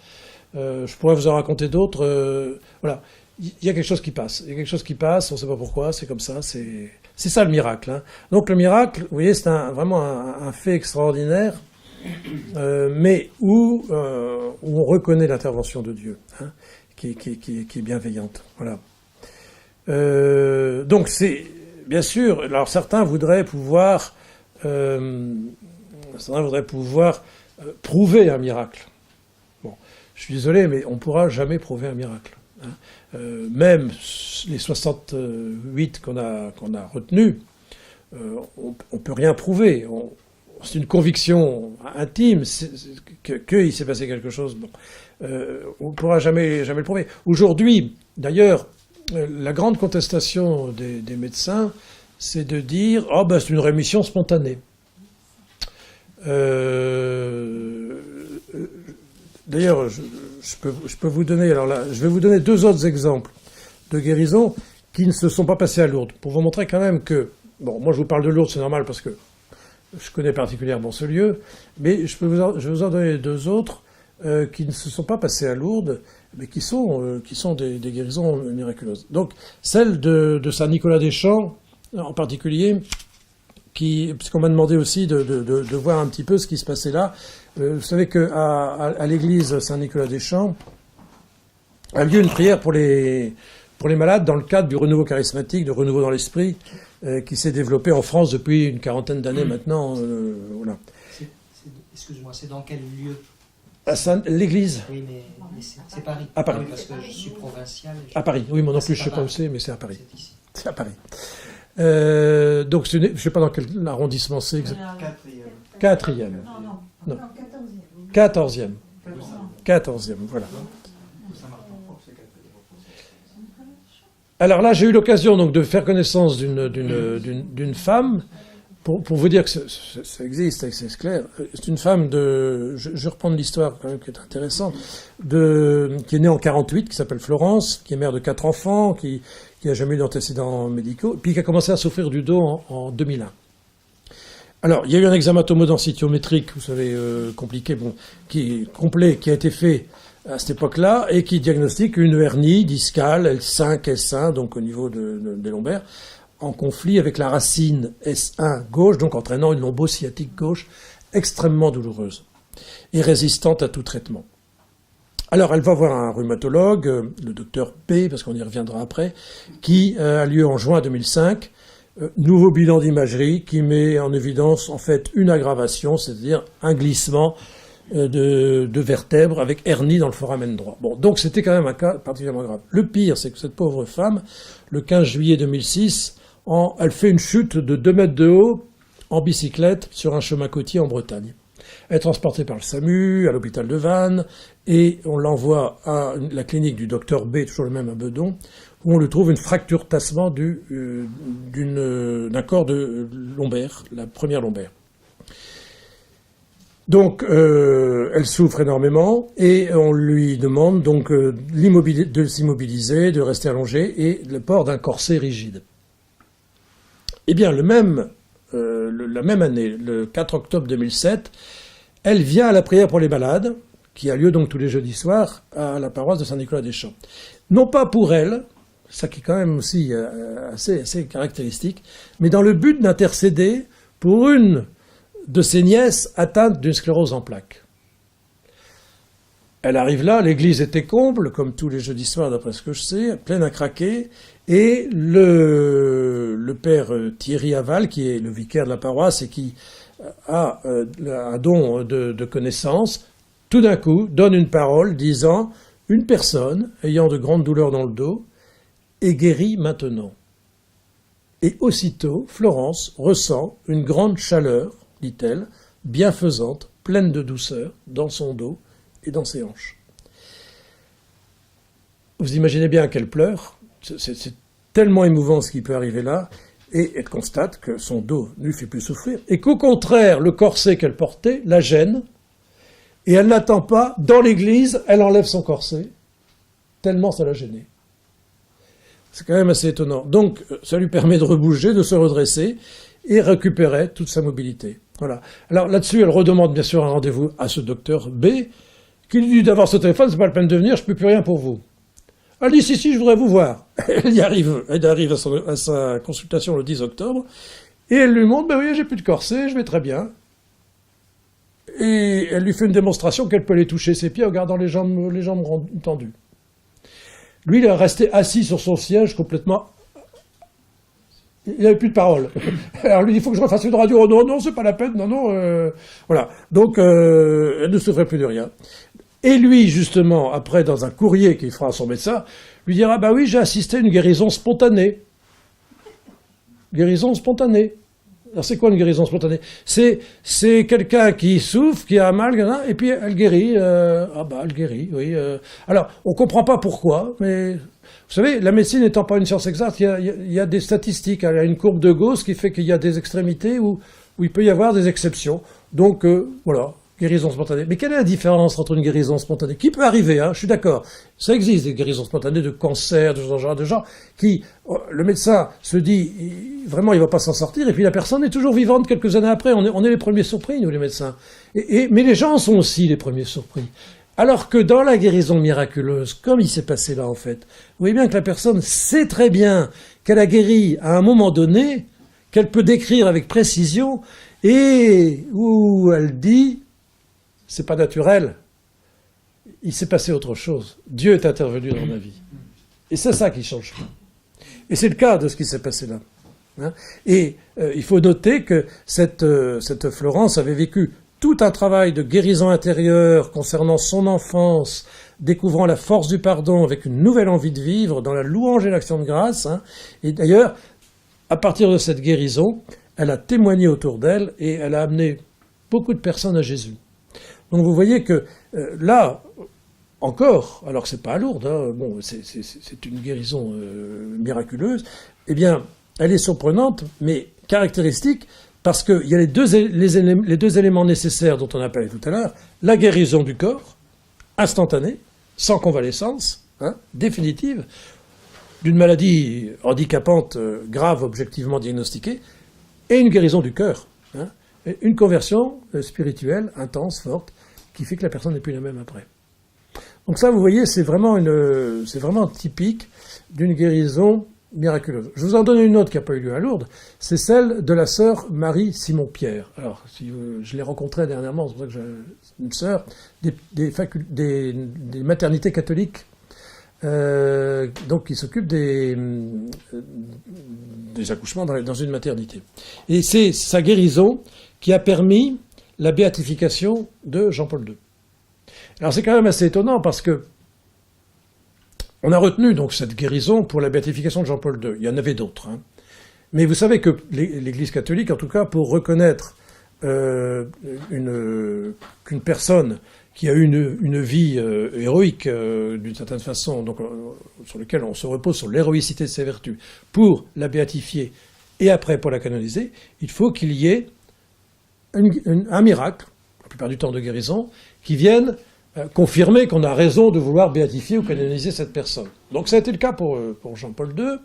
Je pourrais vous en raconter d'autres. Voilà, il y a quelque chose qui passe. Il y a quelque chose qui passe, on ne sait pas pourquoi, c'est comme ça. C'est ça le miracle. Hein. Donc le miracle, vous voyez, c'est vraiment un fait extraordinaire, mais où on reconnaît l'intervention de Dieu, hein, qui est bienveillante. Voilà. Donc c'est... Bien sûr, alors certains voudraient pouvoir prouver un miracle. Bon, je suis désolé, mais on ne pourra jamais prouver un miracle. Hein. Même les 68 qu'on a retenus, on ne peut rien prouver. C'est une conviction intime qu'il s'est passé quelque chose. Bon, on ne pourra jamais le prouver. Aujourd'hui, d'ailleurs, la grande contestation des médecins, c'est de dire « Ah, ben c'est une rémission spontanée ». D'ailleurs, je peux vous donner, alors là, je vais vous donner 2 autres exemples de guérisons qui ne se sont pas passés à Lourdes, pour vous montrer quand même que, bon, moi je vous parle de Lourdes, c'est normal parce que je connais particulièrement ce lieu, mais je vais vous en donner 2 autres qui ne se sont pas passés à Lourdes, mais qui sont des guérisons miraculeuses. Donc, celle de Saint-Nicolas-des-Champs, en particulier, puisqu'on m'a demandé aussi de voir un petit peu ce qui se passait là. Vous savez qu'à l'église Saint-Nicolas-des-Champs a lieu une prière pour les malades dans le cadre du renouveau charismatique, de renouveau dans l'esprit, qui s'est développé en France depuis une 40aine d'années maintenant. Voilà. Excuse-moi, c'est dans quel lieu ? L'église. Oui, mais c'est Paris. À Paris. Oui, parce que je suis provincial. À Paris. Oui, moi non plus, je ne sais pas où c'est, mais c'est à Paris. C'est ici. C'est à Paris. Donc, je ne sais pas dans quel arrondissement c'est exactement. 4e. Non. 14e. 14e, voilà. Alors là, j'ai eu l'occasion donc de faire connaissance d'une femme. Pour vous dire que ça existe, c'est clair. C'est une femme je reprends l'histoire quand même qui est intéressante, qui est née en 48, qui s'appelle Florence, qui est mère de 4 enfants, qui n'a jamais eu d'antécédents médicaux, puis qui a commencé à souffrir du dos en 2001. Alors, il y a eu un examen tomodensitiométrique, vous savez, compliqué, bon, complet, qui a été fait à cette époque-là, et qui diagnostique une hernie discale, L5, S1, donc au niveau des lombaires, en conflit avec la racine S1 gauche, donc entraînant une lombosciatique gauche extrêmement douloureuse et résistante à tout traitement. Alors elle va voir un rhumatologue, le docteur P, parce qu'on y reviendra après, qui a lieu en juin 2005, nouveau bilan d'imagerie qui met en évidence en fait une aggravation, c'est-à-dire un glissement de vertèbres avec hernie dans le foramen droit. Bon, donc c'était quand même un cas particulièrement grave. Le pire, c'est que cette pauvre femme, le 15 juillet 2006, elle fait une chute de 2 mètres de haut en bicyclette sur un chemin côtier en Bretagne. Elle est transportée par le SAMU à l'hôpital de Vannes et on l'envoie à la clinique du docteur B, toujours le même à Bedon, où on lui trouve une fracture tassement d'un corps de lombaire, la première lombaire. Donc, elle souffre énormément et on lui demande donc de s'immobiliser, de rester allongée et le port d'un corset rigide. Eh bien, la même année, le 4 octobre 2007, elle vient à la prière pour les malades, qui a lieu donc tous les jeudis soirs à la paroisse de Saint-Nicolas-des-Champs. Non pas pour elle, ça qui est quand même aussi assez caractéristique, mais dans le but d'intercéder pour une de ses nièces atteintes d'une sclérose en plaques. elle arrive là, l'église était comble, comme tous les jeudis soirs d'après ce que je sais, pleine à craquer, et le père Thierry Aval, qui est le vicaire de la paroisse et qui a un don de connaissance, tout d'un coup donne une parole disant « Une personne ayant de grandes douleurs dans le dos est guérie maintenant ». Et aussitôt, Florence ressent une grande chaleur, dit-elle, bienfaisante, pleine de douceur, dans son dos et dans ses hanches. Vous imaginez bien qu'elle pleure, c'est tellement émouvant ce qui peut arriver là, et elle constate que son dos ne lui fait plus souffrir, et qu'au contraire, le corset qu'elle portait la gêne, et elle n'attend pas, dans l'église, elle enlève son corset, tellement ça l'a gênée. C'est quand même assez étonnant. Donc, ça lui permet de rebouger, de se redresser, et récupérer toute sa mobilité. Voilà. Alors là-dessus, elle redemande bien sûr un rendez-vous à ce docteur B, qui lui dit d'avoir ce téléphone, c'est pas la peine de venir, je ne peux plus rien pour vous. Elle dit si, je voudrais vous voir. Elle arrive à sa consultation le 10 octobre, et elle lui montre, ben oui, j'ai plus de corset, je vais très bien. Et elle lui fait une démonstration qu'elle peut aller toucher ses pieds en gardant les jambes tendues. Lui, il est resté assis sur son siège complètement. Il n'avait plus de parole. Alors lui, il faut que je refasse une radio. Oh non, c'est pas la peine, non. Voilà. Donc, elle ne souffrait plus de rien. Et lui, justement, après, dans un courrier qu'il fera à son médecin, lui dira, bah oui, j'ai assisté à une guérison spontanée. Guérison spontanée. Alors c'est quoi une guérison spontanée? C'est quelqu'un qui souffre, qui a mal, et puis elle guérit. Elle guérit, oui. Alors, on ne comprend pas pourquoi, mais vous savez, la médecine n'étant pas une science exacte, il y a des statistiques. Il y a une courbe de Gauss qui fait qu'il y a des extrémités où il peut y avoir des exceptions. Donc, voilà. Guérison spontanée. Mais quelle est la différence entre une guérison spontanée? Qui peut arriver, hein, je suis d'accord. Ça existe, des guérisons spontanées de cancer, de ce genre de gens qui, le médecin se dit, vraiment, il ne va pas s'en sortir, et puis la personne est toujours vivante quelques années après. On est les premiers surpris, nous, les médecins. Mais les gens sont aussi les premiers surpris. Alors que dans la guérison miraculeuse, comme il s'est passé là, en fait, vous voyez bien que la personne sait très bien qu'elle a guéri à un moment donné, qu'elle peut décrire avec précision, et où elle dit, c'est pas naturel. Il s'est passé autre chose. Dieu est intervenu dans ma vie. Et c'est ça qui change tout. Et c'est le cas de ce qui s'est passé là. Hein. Et il faut noter que cette Florence avait vécu tout un travail de guérison intérieure concernant son enfance, découvrant la force du pardon avec une nouvelle envie de vivre dans la louange et l'action de grâce. Hein. Et d'ailleurs, à partir de cette guérison, elle a témoigné autour d'elle et elle a amené beaucoup de personnes à Jésus. Donc vous voyez que là, encore, alors que c'est pas à Lourdes, hein, bon, c'est une guérison miraculeuse, eh bien, elle est surprenante, mais caractéristique, parce qu'il y a les deux éléments nécessaires dont on a parlé tout à l'heure, la guérison du corps, instantanée, sans convalescence, hein, définitive, d'une maladie handicapante, grave, objectivement diagnostiquée, et une guérison du cœur, hein, une conversion spirituelle, intense, forte, qui fait que la personne n'est plus la même après. Donc ça, vous voyez, c'est vraiment typique d'une guérison miraculeuse. Je vous en donne une autre qui n'a pas eu lieu à Lourdes, c'est celle de la sœur Marie Simon-Pierre. Alors, je l'ai rencontrée dernièrement, c'est pour ça que j'ai une sœur, des maternités catholiques, donc qui s'occupent des accouchements dans une maternité. Et c'est sa guérison qui a permis la béatification de Jean-Paul II. Alors c'est quand même assez étonnant parce que on a retenu donc cette guérison pour la béatification de Jean-Paul II. Il y en avait d'autres. Hein. Mais vous savez que l'Église catholique, en tout cas, pour reconnaître qu'une personne qui a eu une vie héroïque d'une certaine façon, donc sur laquelle on se repose sur l'héroïcité de ses vertus, pour la béatifier et après pour la canoniser, il faut qu'il y ait un miracle, la plupart du temps de guérison, qui vienne confirmer qu'on a raison de vouloir béatifier ou canoniser cette personne. Donc ça a été le cas pour Jean-Paul II.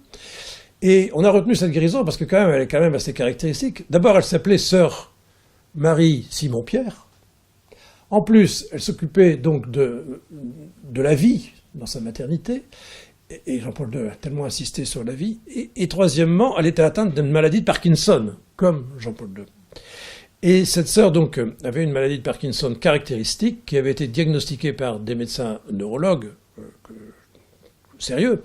Et on a retenu cette guérison parce que quand même, elle est quand même assez caractéristique. D'abord, elle s'appelait sœur Marie Simon-Pierre. En plus, elle s'occupait donc de la vie dans sa maternité. Et Jean-Paul II a tellement insisté sur la vie. Et troisièmement, elle était atteinte d'une maladie de Parkinson, comme Jean-Paul II. Et cette sœur, donc, avait une maladie de Parkinson caractéristique qui avait été diagnostiquée par des médecins neurologues sérieux.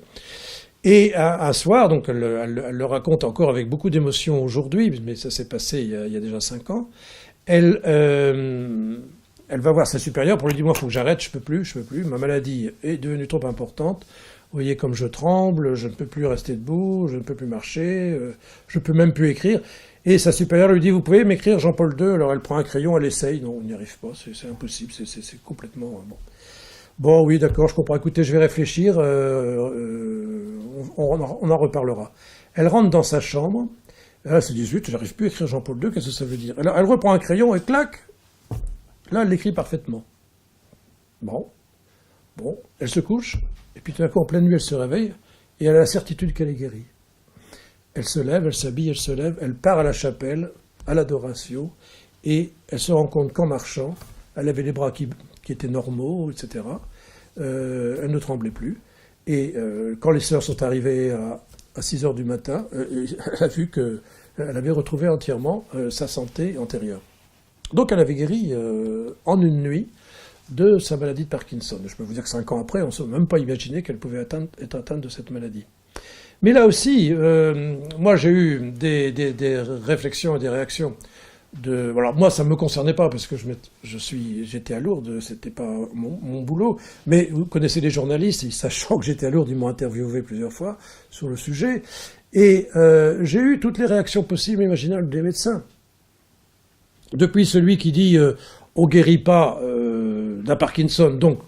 Et un soir, donc elle le raconte encore avec beaucoup d'émotion aujourd'hui, mais ça s'est passé il y a déjà 5 ans, elle va voir sa supérieure pour lui dire, moi, il faut que j'arrête, je peux plus, ma maladie est devenue trop importante, vous voyez comme je tremble, je ne peux plus rester debout, je ne peux plus marcher, je ne peux même plus écrire. Et sa supérieure lui dit, vous pouvez m'écrire Jean-Paul II? Alors elle prend un crayon, elle essaye, non, on n'y arrive pas, c'est impossible, c'est complètement... Bon. Bon, oui, d'accord, je comprends. Écoutez, je vais réfléchir, on en reparlera. Elle rentre dans sa chambre, elle se dit, zut, j'arrive plus à écrire Jean-Paul II, qu'est-ce que ça veut dire? Elle reprend un crayon et clac, là, elle l'écrit parfaitement. Bon, elle se couche, et puis tout d'un coup, en pleine nuit, elle se réveille, et elle a la certitude qu'elle est guérie. Elle se lève, elle s'habille, elle se lève, elle part à la chapelle, à l'adoration, et elle se rend compte qu'en marchant, elle avait les bras qui étaient normaux, etc. Elle ne tremblait plus. Et quand les sœurs sont arrivées à 6 heures du matin, elle a vu qu'elle avait retrouvé entièrement sa santé antérieure. Donc elle avait guéri en une nuit de sa maladie de Parkinson. Je peux vous dire que 5 ans après, on ne s'est même pas imaginé qu'elle pouvait être atteinte de cette maladie. Mais là aussi, moi j'ai eu des réflexions et des réactions. Alors moi, ça ne me concernait pas, parce que j'étais à Lourdes, c'était pas mon boulot. Mais vous connaissez les journalistes, sachant que j'étais à Lourdes, ils m'ont interviewé plusieurs fois sur le sujet. Et j'ai eu toutes les réactions possibles et imaginables des médecins. Depuis celui qui dit on guérit pas d'un Parkinson, donc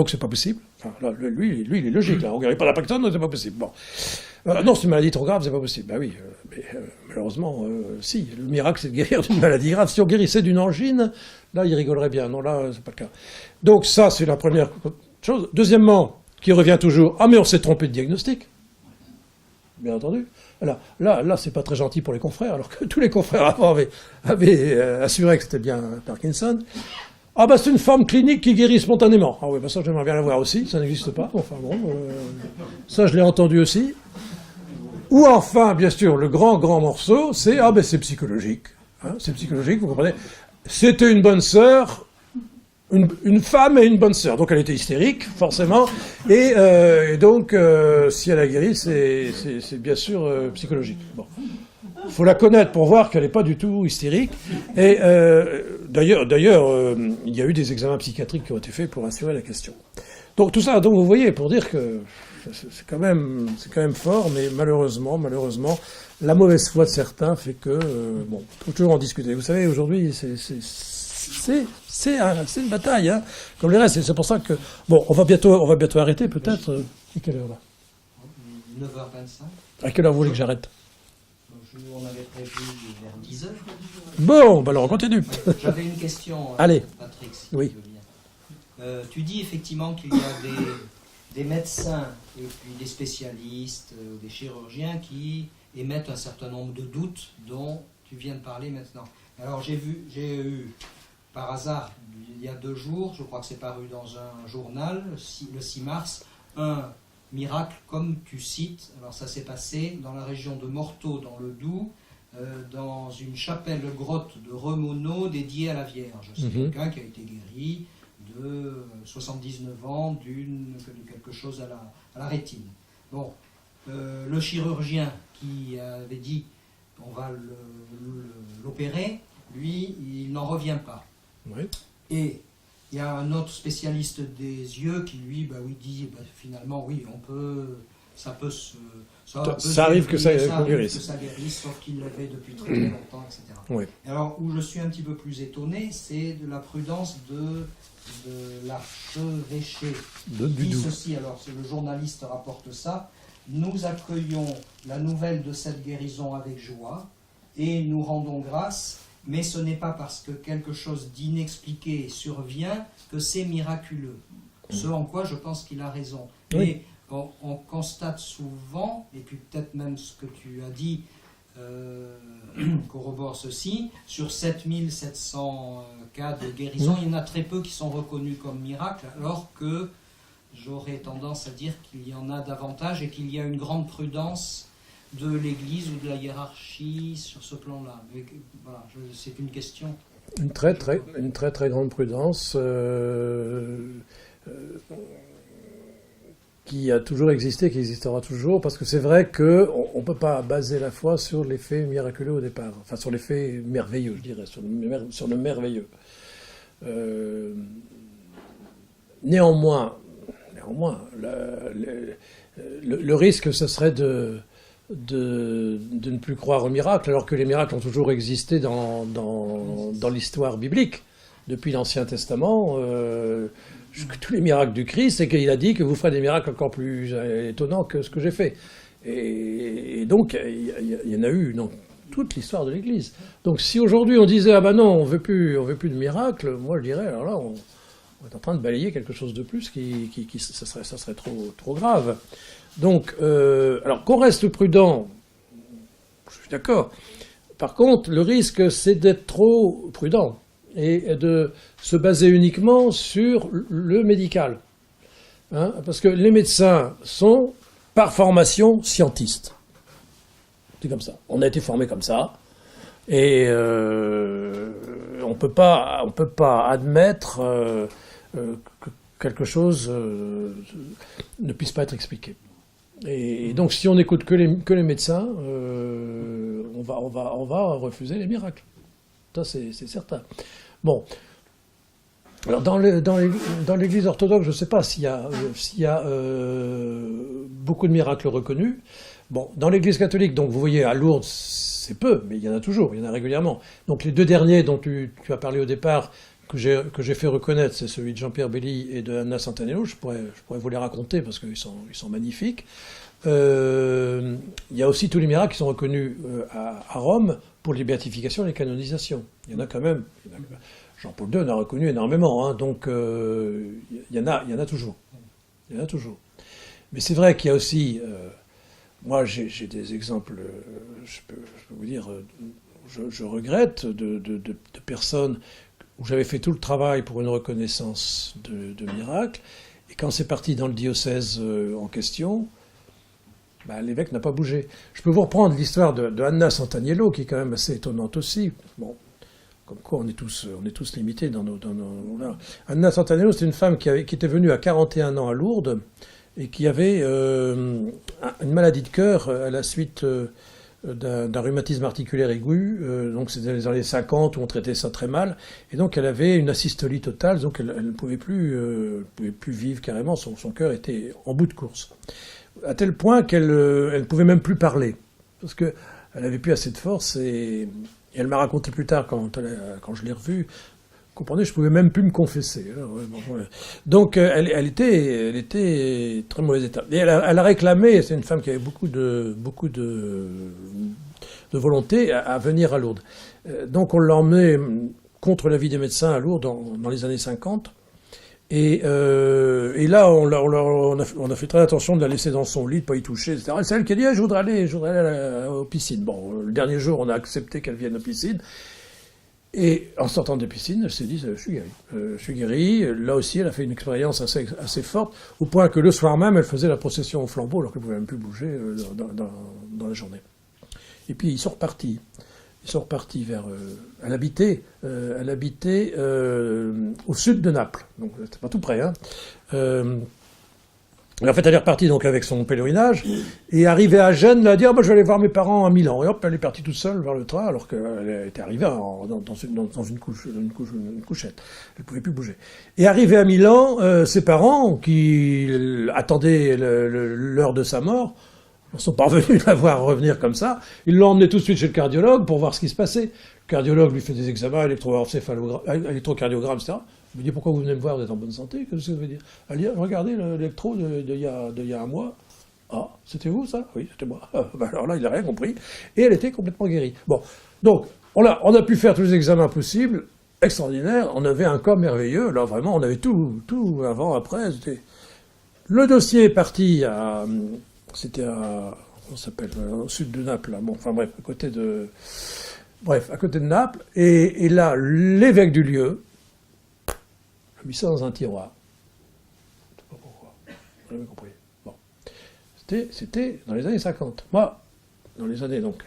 c'est pas possible. Enfin, là, lui, il est logique. Là. On guérit pas d'un Parkinson, donc c'est pas possible. Bon. Non, c'est une maladie trop grave, c'est pas possible. Ben oui, mais malheureusement, si. Le miracle, c'est de guérir d'une maladie grave. Si on guérissait d'une angine, là, il rigolerait bien. Non, là, c'est pas le cas. Donc ça, c'est la première chose. Deuxièmement, qui revient toujours, ah mais on s'est trompé de diagnostic. Bien entendu. Alors, là, c'est pas très gentil pour les confrères, alors que tous les confrères avant avaient assuré que c'était bien Parkinson. Ah bah c'est une forme clinique qui guérit spontanément. Ah oui, bah ça j'aimerais bien la voir aussi, ça n'existe pas. Enfin bon, ça je l'ai entendu aussi. Ou enfin, bien sûr, le grand morceau, c'est ah ben c'est psychologique. Hein, c'est psychologique, vous comprenez. C'était une bonne sœur, une femme et une bonne sœur. Donc elle était hystérique, forcément. Et donc, si elle a guéri, c'est bien sûr psychologique. Bon. Il faut la connaître pour voir qu'elle n'est pas du tout hystérique. Et d'ailleurs, il y a eu des examens psychiatriques qui ont été faits pour assurer la question. Donc tout ça, donc vous voyez, pour dire que c'est quand même fort, mais malheureusement, la mauvaise foi de certains fait que, bon, faut toujours en discuter. Vous savez, aujourd'hui, c'est une bataille, hein, comme les restes. C'est pour ça que, bon, on va bientôt arrêter, peut-être. À quelle heure là? 9h25. À quelle heure vous voulez que j'arrête? On avait prévu vers 10h. Bon, bah alors on continue. J'avais une question, Allez. Patrick, si Oui. tu veux bien. Tu dis effectivement qu'il y a des médecins et puis des spécialistes, des chirurgiens qui émettent un certain nombre de doutes dont tu viens de parler maintenant. Alors j'ai eu par hasard, il y a 2 jours, je crois que c'est paru dans un journal, le 6 mars, un miracle comme tu cites. Alors ça s'est passé dans la région de Morteau, dans le Doubs, dans une chapelle grotte de Remonneau dédiée à la Vierge. C'est quelqu'un qui a été guéri de 79 ans de quelque chose à la rétine. Bon, le chirurgien qui avait dit on va l'opérer, lui, il n'en revient pas. Oui. Et il y a un autre spécialiste des yeux qui, lui, dit finalement, oui, ça arrive que ça guérisse, sauf qu'il l'avait depuis très longtemps, etc. Oui. Alors, où je suis un petit peu plus étonné, c'est de la prudence de l'archevêché. Dit ceci, alors le journaliste rapporte ça: nous accueillons la nouvelle de cette guérison avec joie et nous rendons grâce, mais ce n'est pas parce que quelque chose d'inexpliqué survient que c'est miraculeux. Ce en quoi je pense qu'il a raison. Oui. Mais on constate souvent, et puis peut-être même ce que tu as dit corrobore ceci, sur 7700 cas de guérison, il y en a très peu qui sont reconnus comme miracles, alors que j'aurais tendance à dire qu'il y en a davantage et qu'il y a une grande prudence de l'Église ou de la hiérarchie sur ce plan-là. Mais voilà, c'est une question. Une très très grande prudence qui a toujours existé, qui existera toujours, parce que c'est vrai qu'on ne peut pas baser la foi sur l'effet miraculeux au départ, enfin sur l'effet merveilleux, je dirais, sur le merveilleux. Néanmoins, le risque, ce serait de ne plus croire aux miracles, alors que les miracles ont toujours existé dans l'histoire biblique. Depuis l'Ancien Testament, tous les miracles du Christ, c'est qu'il a dit que vous ferez des miracles encore plus étonnants que ce que j'ai fait. Et donc, il y en a eu dans toute l'histoire de l'Église. Donc, si aujourd'hui on disait, ah ben non, on veut plus de miracles, moi je dirais, alors là, on est en train de balayer quelque chose de plus ça serait trop grave. Donc, alors qu'on reste prudent, je suis d'accord. Par contre, le risque, c'est d'être trop prudent et de se baser uniquement sur le médical. Hein, parce que les médecins sont, par formation, scientistes. C'est comme ça. On a été formés comme ça. Et on peut pas admettre que quelque chose ne puisse pas être expliqué. Et donc, si on n'écoute que les médecins, on va refuser les miracles. Ça, c'est certain. Bon. Alors, dans l'Église orthodoxe, je ne sais pas s'il y a beaucoup de miracles reconnus. Bon, dans l'Église catholique, donc vous voyez, à Lourdes, c'est peu, mais il y en a toujours, il y en a régulièrement. Donc, les deux derniers dont tu as parlé au départ, que j'ai fait reconnaître, c'est celui de Jean-Pierre Belli et de Anna Santanello. Je pourrais vous les raconter parce qu'ils sont magnifiques. Il y a aussi tous les miracles qui sont reconnus à Rome pour les béatifications et les canonisations. Il y en a quand même. Jean-Paul II en a reconnu énormément, hein, donc il y en a toujours. Il y en a toujours. Mais c'est vrai qu'il y a aussi... moi, j'ai des exemples, je peux vous dire, je regrette de personnes où j'avais fait tout le travail pour une reconnaissance de miracle, et quand c'est parti dans le diocèse en question, l'évêque n'a pas bougé. Je peux vous reprendre l'histoire de Anna Santanello, qui est quand même assez étonnante aussi. Bon, comme quoi on est tous limités dans nos là. Anna Santanello, c'est une femme qui était venue à 41 ans à Lourdes, et qui avait une maladie de cœur à la suite d'un rhumatisme articulaire aigu, donc c'était dans les années 50 où on traitait ça très mal, et donc elle avait une asystolie totale, donc elle ne pouvait plus vivre carrément, son cœur était en bout de course. À tel point qu'elle ne pouvait même plus parler, parce qu'elle n'avait plus assez de force, et elle m'a raconté plus tard, quand je l'ai revue, vous comprenez, je ne pouvais même plus me confesser. Donc elle était très mauvais état. Et elle a réclamé, c'est une femme qui avait beaucoup de volonté à venir à Lourdes. Donc on l'a emmenée contre l'avis des médecins à Lourdes dans les années 50. Et là, on a fait très attention de la laisser dans son lit, de ne pas y toucher, etc. Et c'est elle qui a dit, je voudrais aller aux piscines. Bon, le dernier jour, on a accepté qu'elle vienne aux piscines. Et en sortant des piscines, elle s'est dit, je suis guérie. Je suis guérie. Là aussi, elle a fait une expérience assez forte, au point que le soir même, elle faisait la procession au flambeau, alors qu'elle ne pouvait même plus bouger dans la journée. Et puis, ils sont repartis. Vers... elle habitait au sud de Naples, donc c'était pas tout près. Hein. En fait, elle est repartie donc avec son pèlerinage, et arrivée à Gênes, elle a dit je vais aller voir mes parents à Milan. Et hop, elle est partie toute seule vers le train, alors qu'elle était arrivée dans une couchette. Elle ne pouvait plus bouger. Et arrivée à Milan, ses parents, qui attendaient l'heure de sa mort, ne sont pas revenus la voir revenir comme ça. Ils l'ont emmenée tout de suite chez le cardiologue pour voir ce qui se passait. Le cardiologue lui fait des examens, électrocardiogramme, etc. Il me dit, pourquoi vous venez me voir, vous êtes en bonne santé? Qu'est-ce que ça veut dire? Elle dit, regardez l'électro d'il y a un mois. Ah, c'était vous ça? Oui, c'était moi. Alors là, il n'a rien compris. Et elle était complètement guérie. Bon, donc, on a pu faire tous les examens possibles, extraordinaires. On avait un cas merveilleux. Là, vraiment, on avait tout avant, après. Le dossier est parti c'était on s'appelle, au sud de Naples, là. Bon, enfin bref, à côté de Naples, et là, l'évêque du lieu a mis ça dans un tiroir. Je ne sais pas pourquoi, on l'avait compris. Bon. C'était dans les années 50. Moi, dans les années donc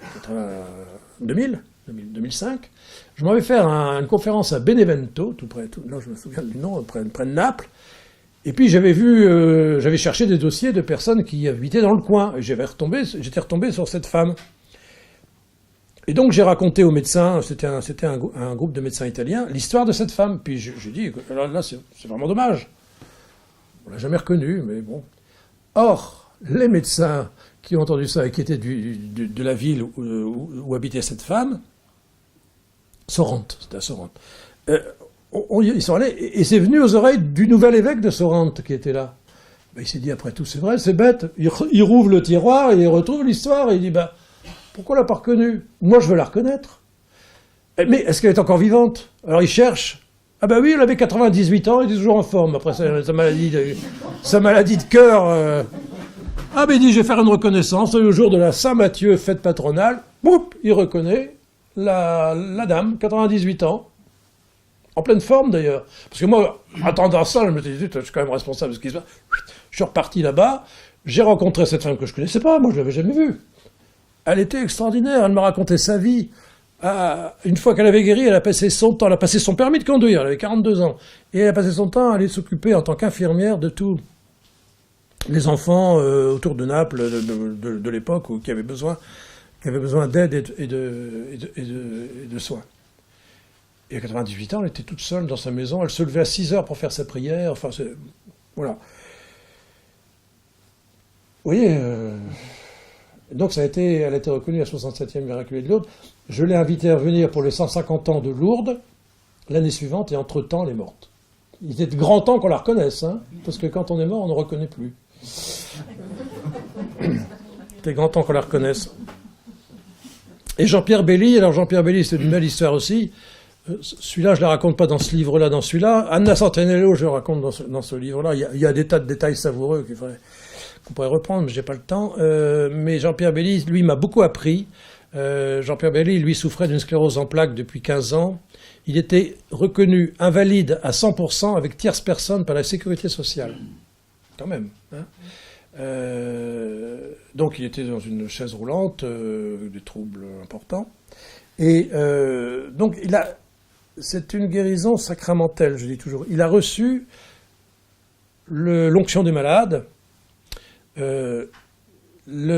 2005, je m'avais fait une conférence à Benevento, tout près, là je me souviens du nom, près de Naples, et puis j'avais cherché des dossiers de personnes qui habitaient dans le coin, et j'étais retombé sur cette femme. Et donc j'ai raconté aux médecins, c'était un groupe de médecins italiens, l'histoire de cette femme. Puis j'ai dit, là c'est vraiment dommage. On l'a jamais reconnue, mais bon. Or, les médecins qui ont entendu ça et qui étaient de la ville où habitait cette femme, Sorrente, c'était à Sorrente, ils sont allés, et c'est venu aux oreilles du nouvel évêque de Sorrente qui était là. Ben, il s'est dit, après tout, c'est vrai, c'est bête. Il rouvre le tiroir et il retrouve l'histoire et il dit, bah, pourquoi on l'a pas reconnue? Moi, je veux la reconnaître. Mais est-ce qu'elle est encore vivante? Alors il cherche. Ah ben oui, elle avait 98 ans, elle est toujours en forme après sa maladie de cœur. Ah ben il dit, je vais faire une reconnaissance. Et le jour de la Saint-Matthieu, fête patronale, boum, il reconnaît la dame, 98 ans. En pleine forme d'ailleurs. Parce que moi, attendant ça, je me suis dit, je suis quand même responsable de ce qui se passe. Je suis reparti là-bas, j'ai rencontré cette femme que je connaissais pas, moi je l'avais jamais vue. Elle était extraordinaire, elle m'a raconté sa vie. Une fois qu'elle avait guéri, elle a passé son permis de conduire, elle avait 42 ans. Et elle a passé son temps à aller s'occuper en tant qu'infirmière de tous les enfants autour de Naples de l'époque qui avaient besoin d'aide et de soins. Et à 98 ans, elle était toute seule dans sa maison, elle se levait à 6 heures pour faire sa prière, enfin, voilà. Vous voyez, donc elle a été reconnue à la 67e Miraculée de Lourdes. Je l'ai invitée à venir pour les 150 ans de Lourdes l'année suivante, et entre-temps, elle est morte. Il était grand temps qu'on la reconnaisse, hein, parce que quand on est mort, on ne reconnaît plus. Il était grand temps qu'on la reconnaisse. Et Jean-Pierre Belli, alors Jean-Pierre Belli, c'est une belle histoire aussi. Celui-là, je ne la raconte pas dans ce livre-là, dans celui-là. Anna Santanello, je le raconte dans ce livre-là. Il y a des tas de détails savoureux qu'on pourrait reprendre, mais je n'ai pas le temps. Mais Jean-Pierre Belli, lui, m'a beaucoup appris. Jean-Pierre Belli, lui, souffrait d'une sclérose en plaques depuis 15 ans. Il était reconnu invalide à 100% avec tierce personne par la sécurité sociale. Quand même. Hein. Donc il était dans une chaise roulante, des troubles importants. Et donc c'est une guérison sacramentelle, je dis toujours. Il a reçu l'onction des malades, le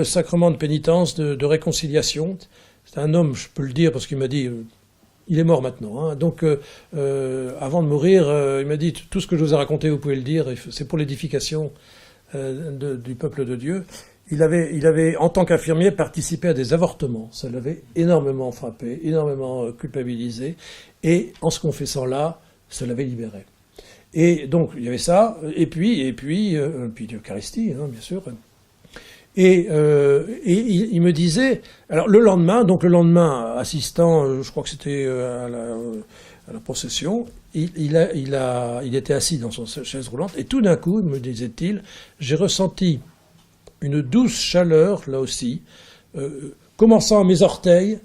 sacrement de pénitence, de réconciliation. C'est un homme, je peux le dire, parce qu'il m'a dit, il est mort maintenant. Hein. Donc, avant de mourir, il m'a dit, tout ce que je vous ai raconté, vous pouvez le dire, c'est pour l'édification du peuple de Dieu. Il avait, en tant qu'infirmier, participé à des avortements. Ça l'avait énormément frappé, énormément culpabilisé. Et en se confessant là, ça l'avait libéré. Et donc, il y avait ça. Et puis l'Eucharistie, hein, bien sûr. Et il me disait, alors le lendemain, assistant, je crois que c'était à la procession, il était assis dans son chaise roulante, et tout d'un coup, me disait-il, j'ai ressenti une douce chaleur, là aussi, commençant à mes orteils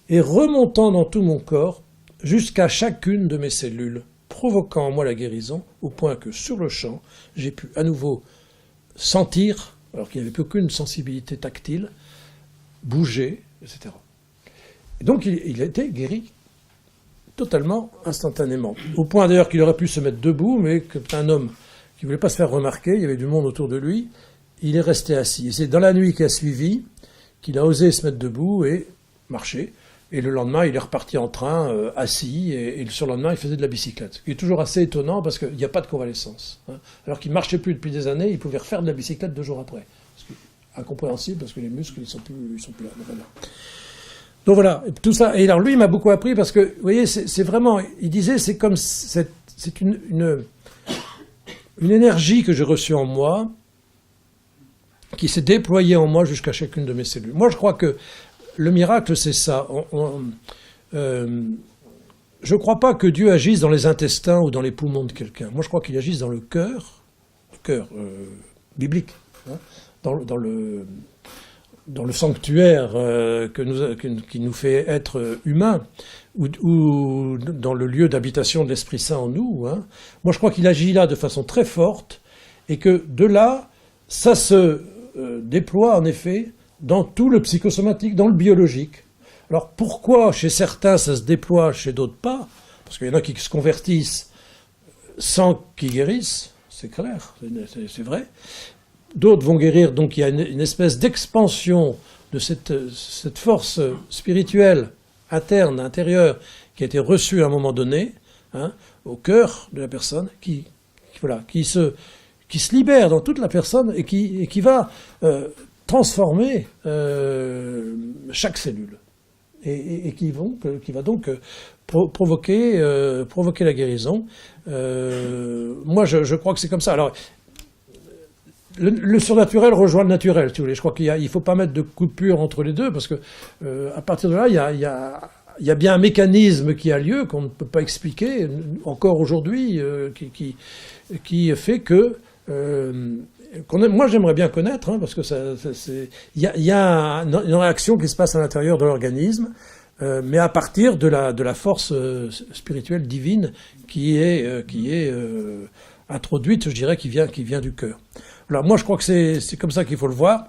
et remontant dans tout mon corps jusqu'à chacune de mes cellules, provoquant en moi la guérison, au point que sur le champ, j'ai pu à nouveau sentir, alors qu'il n'y avait plus aucune sensibilité tactile, bouger, etc. Et donc il a été guéri totalement, instantanément. Au point d'ailleurs qu'il aurait pu se mettre debout, mais que un homme qui ne voulait pas se faire remarquer, il y avait du monde autour de lui, il est resté assis. Et c'est dans la nuit qui a suivi qu'il a osé se mettre debout et marcher. Et le lendemain, il est reparti en train, assis, et le surlendemain, il faisait de la bicyclette. Ce qui est toujours assez étonnant, parce qu'il n'y a pas de convalescence. Hein. Alors qu'il ne marchait plus depuis des années, il pouvait refaire de la bicyclette 2 jours après. Incompréhensible, parce que les muscles, ils sont plus là. Donc voilà, tout ça. Et alors lui, il m'a beaucoup appris, parce que, vous voyez, c'est vraiment, il disait, c'est comme, c'est une énergie que j'ai reçue en moi, qui s'est déployée en moi jusqu'à chacune de mes cellules. Moi, je crois que le miracle, c'est ça. Je ne crois pas que Dieu agisse dans les intestins ou dans les poumons de quelqu'un. Moi, je crois qu'il agisse dans le cœur biblique, hein, dans le sanctuaire qui nous fait être humains, ou dans le lieu d'habitation de l'Esprit Saint en nous. Hein. Moi, je crois qu'il agit là de façon très forte, et que de là, ça se déploie en effet dans tout le psychosomatique, dans le biologique. Alors pourquoi chez certains ça se déploie, chez d'autres pas? Parce qu'il y en a qui se convertissent sans qu'ils guérissent, c'est clair, c'est vrai. D'autres vont guérir, donc il y a une espèce d'expansion de cette force spirituelle interne, intérieure, qui a été reçue à un moment donné, hein, au cœur de la personne, qui se libère dans toute la personne et qui va transformer chaque cellule. Et qui va donc provoquer la guérison. Moi, je crois que c'est comme ça. Alors, le surnaturel rejoint le naturel, si vous voulez. Je crois qu'il ne faut pas mettre de coupure entre les deux, parce que à partir de là, il y a bien un mécanisme qui a lieu, qu'on ne peut pas expliquer, encore aujourd'hui, qui fait que... moi, j'aimerais bien connaître, hein, parce que il y a une réaction qui se passe à l'intérieur de l'organisme, mais à partir de la force spirituelle divine qui est introduite, je dirais, qui vient du cœur. Alors moi, je crois que c'est comme ça qu'il faut le voir.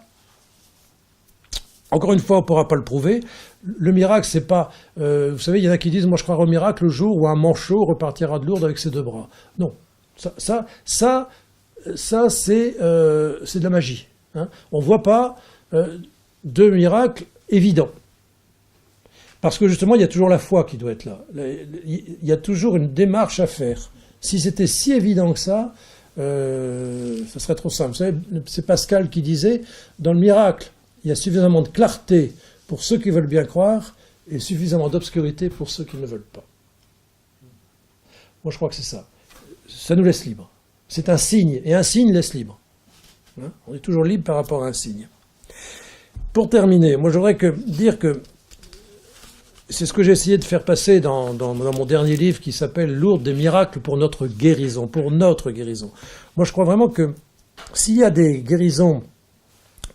Encore une fois, on ne pourra pas le prouver. Le miracle, c'est pas... vous savez, il y en a qui disent, moi je crois au miracle le jour où un manchot repartira de Lourdes avec ses deux bras. Non, ça c'est de la magie. Hein. On ne voit pas de miracle évident. Parce que justement, il y a toujours la foi qui doit être là. Il y a toujours une démarche à faire. Si c'était si évident que ça serait trop simple. Vous savez, c'est Pascal qui disait, dans le miracle, il y a suffisamment de clarté pour ceux qui veulent bien croire et suffisamment d'obscurité pour ceux qui ne veulent pas. Moi, je crois que c'est ça. Ça nous laisse libres. C'est un signe, et un signe laisse libre. Hein, on est toujours libre par rapport à un signe. Pour terminer, moi, je voudrais dire que c'est ce que j'ai essayé de faire passer dans mon dernier livre qui s'appelle « Lourdes des miracles pour notre guérison », pour notre guérison. Moi, je crois vraiment que s'il y a des guérisons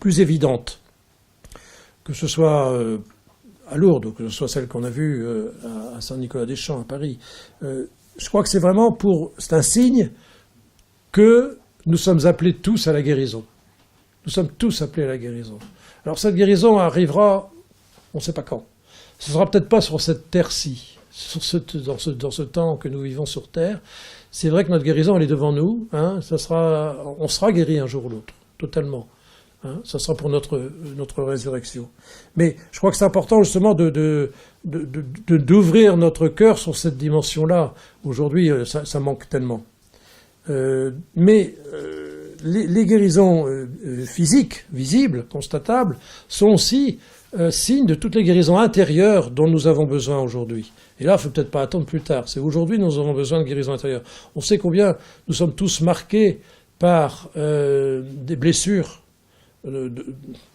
plus évidentes, que ce soit à Lourdes, ou que ce soit celle qu'on a vue à Saint-Nicolas-des-Champs, à Paris, je crois que c'est un signe que nous sommes appelés tous à la guérison. Nous sommes tous appelés à la guérison. Alors cette guérison arrivera, on ne sait pas quand. Ce ne sera peut-être pas sur cette terre-ci, dans ce temps que nous vivons sur Terre. C'est vrai que notre guérison, elle est devant nous. Hein, on sera guéri un jour ou l'autre, totalement. Hein, ça sera pour notre résurrection. Mais je crois que c'est important justement d'ouvrir notre cœur sur cette dimension-là. Aujourd'hui, ça manque tellement. Mais les guérisons physiques, visibles, constatables, sont aussi signes de toutes les guérisons intérieures dont nous avons besoin aujourd'hui. Et là, il ne faut peut-être pas attendre plus tard. C'est aujourd'hui que nous avons besoin de guérisons intérieures. On sait combien nous sommes tous marqués par des blessures de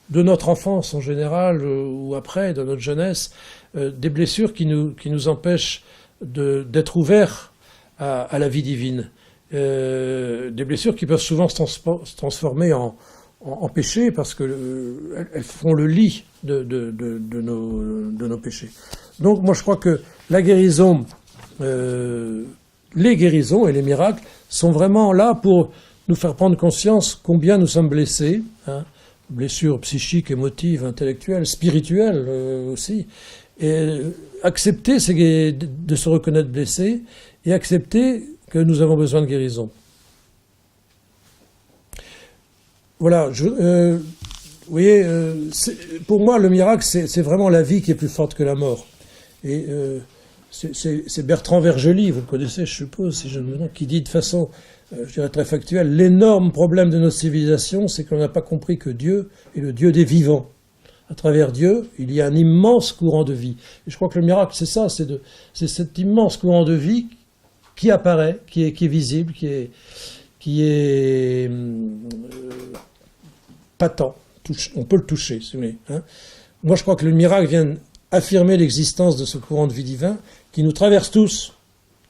notre enfance en général, ou après, de notre jeunesse, des blessures qui nous empêchent d'être ouverts à la vie divine. Des blessures qui peuvent souvent se transformer en péché parce que elles font le lit de nos péchés. Donc moi je crois que la guérison, les guérisons et les miracles sont vraiment là pour nous faire prendre conscience combien nous sommes blessés, hein, blessures psychiques, émotives, intellectuelles, spirituelles aussi, et accepter de se reconnaître blessé et accepter que nous avons besoin de guérison. Voilà, vous voyez, pour moi, le miracle, c'est vraiment la vie qui est plus forte que la mort. Et c'est Bertrand Vergely, vous le connaissez, je suppose, si je ne me trompe, qui dit de façon, je dirais très factuelle, l'énorme problème de notre civilisation, c'est qu'on n'a pas compris que Dieu est le Dieu des vivants. À travers Dieu, il y a un immense courant de vie. Et je crois que le miracle, c'est ça, c'est cet immense courant de vie qui apparaît, qui est visible, qui est patent. On peut le toucher, si vous voulez. Hein. Moi, je crois que le miracle vient affirmer l'existence de ce courant de vie divin qui nous traverse tous.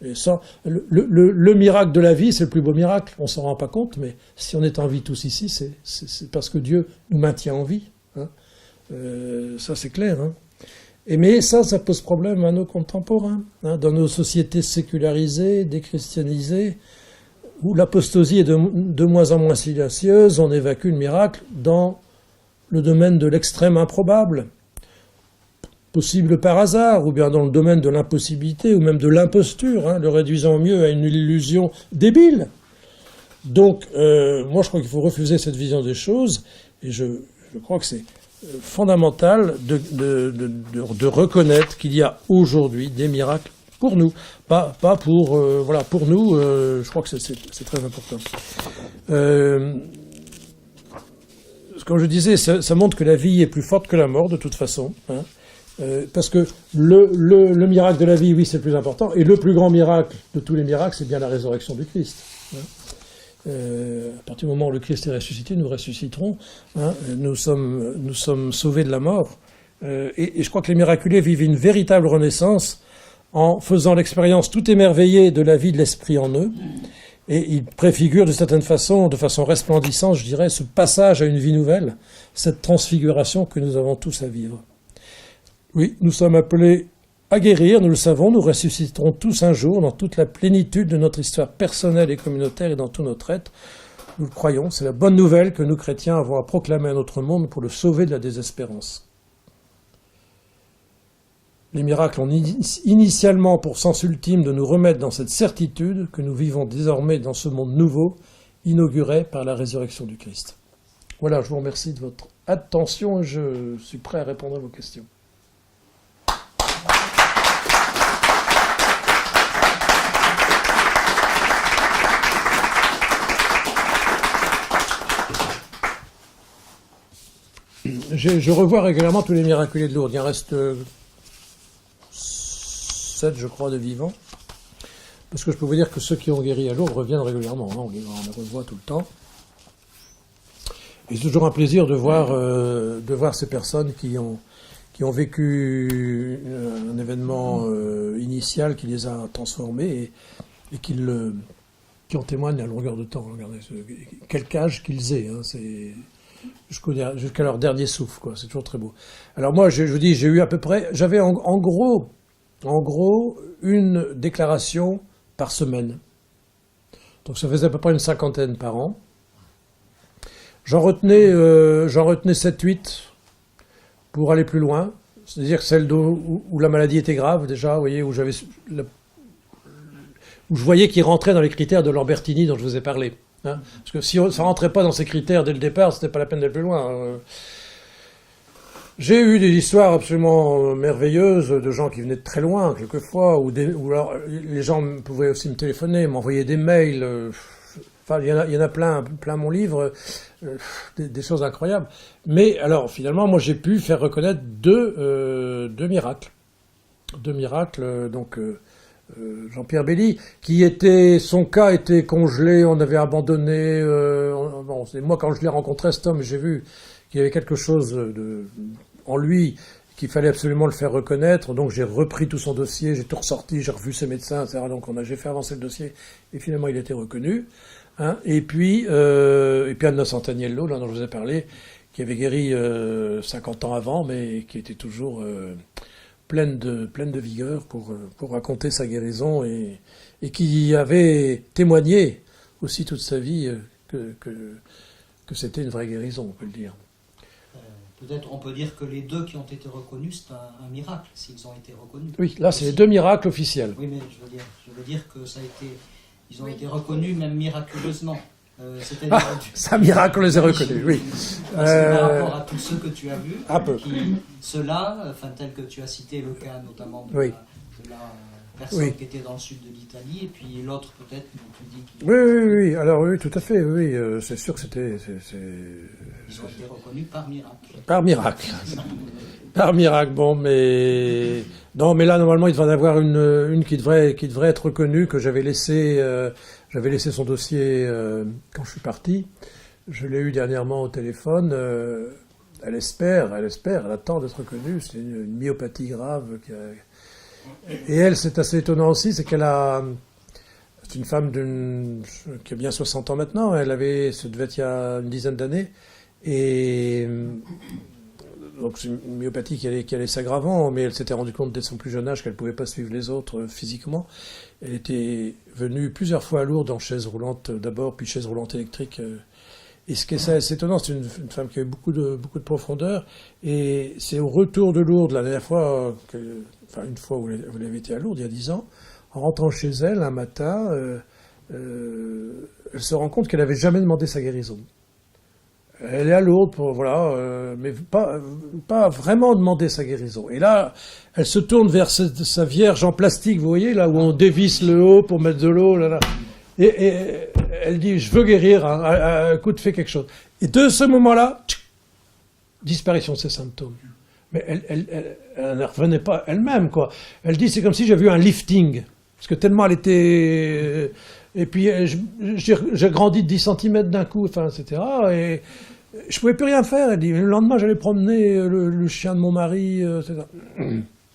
Et ça, le miracle de la vie, c'est le plus beau miracle. On ne s'en rend pas compte, mais si on est en vie tous ici, c'est parce que Dieu nous maintient en vie. Hein. Ça, c'est clair. Hein. Mais ça pose problème à nos contemporains. Hein. Dans nos sociétés sécularisées, déchristianisées, où l'apostosie est de moins en moins silencieuse, on évacue le miracle dans le domaine de l'extrême improbable, possible par hasard, ou bien dans le domaine de l'impossibilité, ou même de l'imposture, hein, le réduisant au mieux à une illusion débile. Donc, moi je crois qu'il faut refuser cette vision des choses, et je crois que c'est fondamental de reconnaître qu'il y a aujourd'hui des miracles pour nous, pas pour voilà, pour nous. Je crois que c'est très important. Comme je disais, ça montre que la vie est plus forte que la mort de toute façon, hein, parce que le miracle de la vie, oui, c'est le plus important, et le plus grand miracle de tous les miracles, c'est bien la résurrection du Christ. Hein. À partir du moment où le Christ est ressuscité, nous ressusciterons. Hein, nous sommes sauvés de la mort. Et je crois que les miraculés vivent une véritable renaissance en faisant l'expérience tout émerveillée de la vie de l'Esprit en eux. Et ils préfigurent de certaine façon, de façon resplendissante, je dirais, ce passage à une vie nouvelle, cette transfiguration que nous avons tous à vivre. Oui, nous sommes appelés à guérir, nous le savons, nous ressusciterons tous un jour dans toute la plénitude de notre histoire personnelle et communautaire et dans tout notre être. Nous le croyons, c'est la bonne nouvelle que nous chrétiens avons à proclamer à notre monde pour le sauver de la désespérance. Les miracles ont initialement pour sens ultime de nous remettre dans cette certitude que nous vivons désormais dans ce monde nouveau, inauguré par la résurrection du Christ. Voilà, je vous remercie de votre attention et je suis prêt à répondre à vos questions. Je revois régulièrement tous les miraculés de Lourdes. Il en reste 7, je crois, de vivants. Parce que je peux vous dire que ceux qui ont guéri à Lourdes reviennent régulièrement. Hein, on les revoit tout le temps. Et c'est toujours un plaisir de voir ces personnes qui ont vécu un événement initial qui les a transformés et qui en témoignent à longueur de temps. Regardez, quel âge qu'ils aient. Hein, c'est jusqu'à leur dernier souffle, quoi. C'est toujours très beau. Alors moi, je vous dis, j'ai eu à peu près, j'avais en gros une déclaration par semaine. Donc ça faisait à peu près une 50aine par an. J'en retenais 7-8 pour aller plus loin. C'est-à-dire celle où la maladie était grave déjà, vous voyez, où je voyais qu'il rentrait dans les critères de Lambertini dont je vous ai parlé. Hein, parce que si ça ne rentrait pas dans ces critères dès le départ, c'était pas la peine d'aller plus loin. J'ai eu des histoires absolument merveilleuses de gens qui venaient de très loin, quelquefois, ou alors les gens pouvaient aussi me téléphoner, m'envoyer des mails. Enfin, il y en a plein mon livre, des choses incroyables. Mais alors, finalement, moi, j'ai pu faire reconnaître deux miracles. Deux miracles, donc... Jean-Pierre Belli, son cas était congelé, on avait abandonné. Bon, c'est moi quand je l'ai rencontré cet homme, j'ai vu qu'il y avait quelque chose en lui qu'il fallait absolument le faire reconnaître. Donc j'ai repris tout son dossier, j'ai tout ressorti, j'ai revu ses médecins, etc. Donc j'ai fait avancer le dossier et finalement il a été reconnu. Hein. Et puis Anna Santaniello, là dont je vous ai parlé, qui avait guéri 50 ans avant, mais qui était toujours pleine de vigueur pour raconter sa guérison et qui avait témoigné aussi toute sa vie que c'était une vraie guérison, on peut le dire. Peut-être on peut dire que les deux qui ont été reconnus, c'est un miracle, s'ils ont été reconnus. Oui, là c'est les deux miracles officiels. Oui, mais je veux dire que ils ont été reconnus même miraculeusement. C'est un miracle, on les a reconnus, oui. Par rapport à tous ceux que tu as vus, peu. Ceux-là, tels que tu as cité le cas notamment de la personne qui était dans le sud de l'Italie, et puis l'autre peut-être, dont tu dis qu'il... Oui, alors oui, tout à fait, oui, c'est sûr que c'était... Ils ont été reconnus par miracle. Par miracle. Par miracle, bon, mais... Non, mais là, normalement, il devrait y en avoir une qui devrait être reconnue, que j'avais laissé son dossier quand je suis parti. Je l'ai eu dernièrement au téléphone. Elle espère, elle attend d'être reconnue. C'est une myopathie grave. Et elle, c'est assez étonnant aussi, c'est c'est une femme qui a bien 60 ans maintenant. Ça devait être il y a une dizaine d'années. Et donc c'est une myopathie qui allait s'aggravant, mais elle s'était rendue compte dès son plus jeune âge qu'elle ne pouvait pas suivre les autres physiquement. Elle était venue plusieurs fois à Lourdes en chaise roulante d'abord, puis chaise roulante électrique. Et ce qui est assez étonnant, c'est une femme qui a eu beaucoup de profondeur. Et c'est au retour de Lourdes, la dernière fois, une fois où elle avait été à Lourdes, il y a 10 ans, en rentrant chez elle un matin, elle se rend compte qu'elle n'avait jamais demandé sa guérison. Elle est à Lourdes, mais pas vraiment demander sa guérison. Et là, elle se tourne vers sa vierge en plastique, vous voyez, là où on dévisse le haut pour mettre de l'eau, là. Et elle dit, je veux guérir, hein, écoute, fais quelque chose. Et de ce moment-là, disparition de ses symptômes. Mais elle ne revenait pas elle-même, quoi. Elle dit, c'est comme si j'avais eu un lifting. Parce que tellement elle était... Et puis, j'ai grandi de 10 cm d'un coup, etc. Et je pouvais plus rien faire. Elle dit, le lendemain, j'allais promener le chien de mon mari, etc.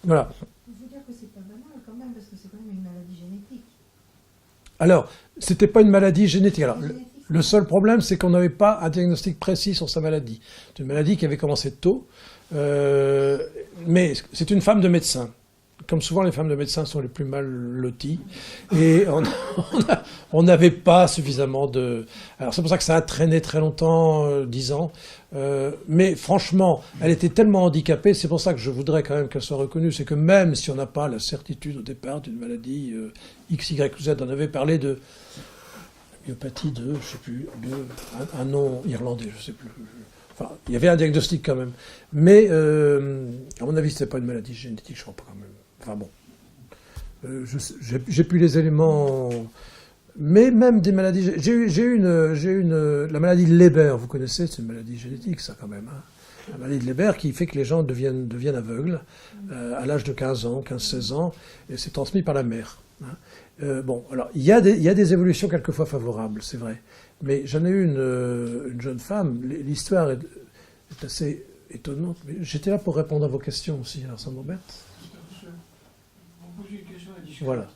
Voilà. Il faut dire que c'est pas banal quand même, parce que c'est quand même une maladie génétique. Alors, c'était pas une maladie génétique. Alors, le seul problème, c'est qu'on n'avait pas un diagnostic précis sur sa maladie. C'est une maladie qui avait commencé tôt. Mais c'est une femme de médecin. Comme souvent, les femmes de médecins sont les plus mal loties. Et on n'avait pas suffisamment de... Alors, c'est pour ça que ça a traîné très longtemps, 10 ans. Mais franchement, elle était tellement handicapée, c'est pour ça que je voudrais quand même qu'elle soit reconnue. C'est que même si on n'a pas la certitude au départ d'une maladie X, Y ou Z, on avait parlé de myopathie de, je sais plus, un nom irlandais, je sais plus. Enfin, il y avait un diagnostic quand même. Mais, à mon avis, c'était pas une maladie génétique, je crois pas quand même. Enfin bon. J'ai plus les éléments. Mais même des maladies. J'ai eu la maladie de Leber, vous connaissez, c'est une maladie génétique, ça quand même. Hein. La maladie de Leber qui fait que les gens deviennent aveugles à l'âge de 15 ans, 15-16 ans, et c'est transmis par la mère. Hein. Bon, alors, il y a des évolutions quelquefois favorables, c'est vrai. Mais j'en ai eu une jeune femme, l'histoire est assez étonnante. Mais j'étais là pour répondre à vos questions aussi, alors ça m'embête. Vous posez une question à discuter. Voilà.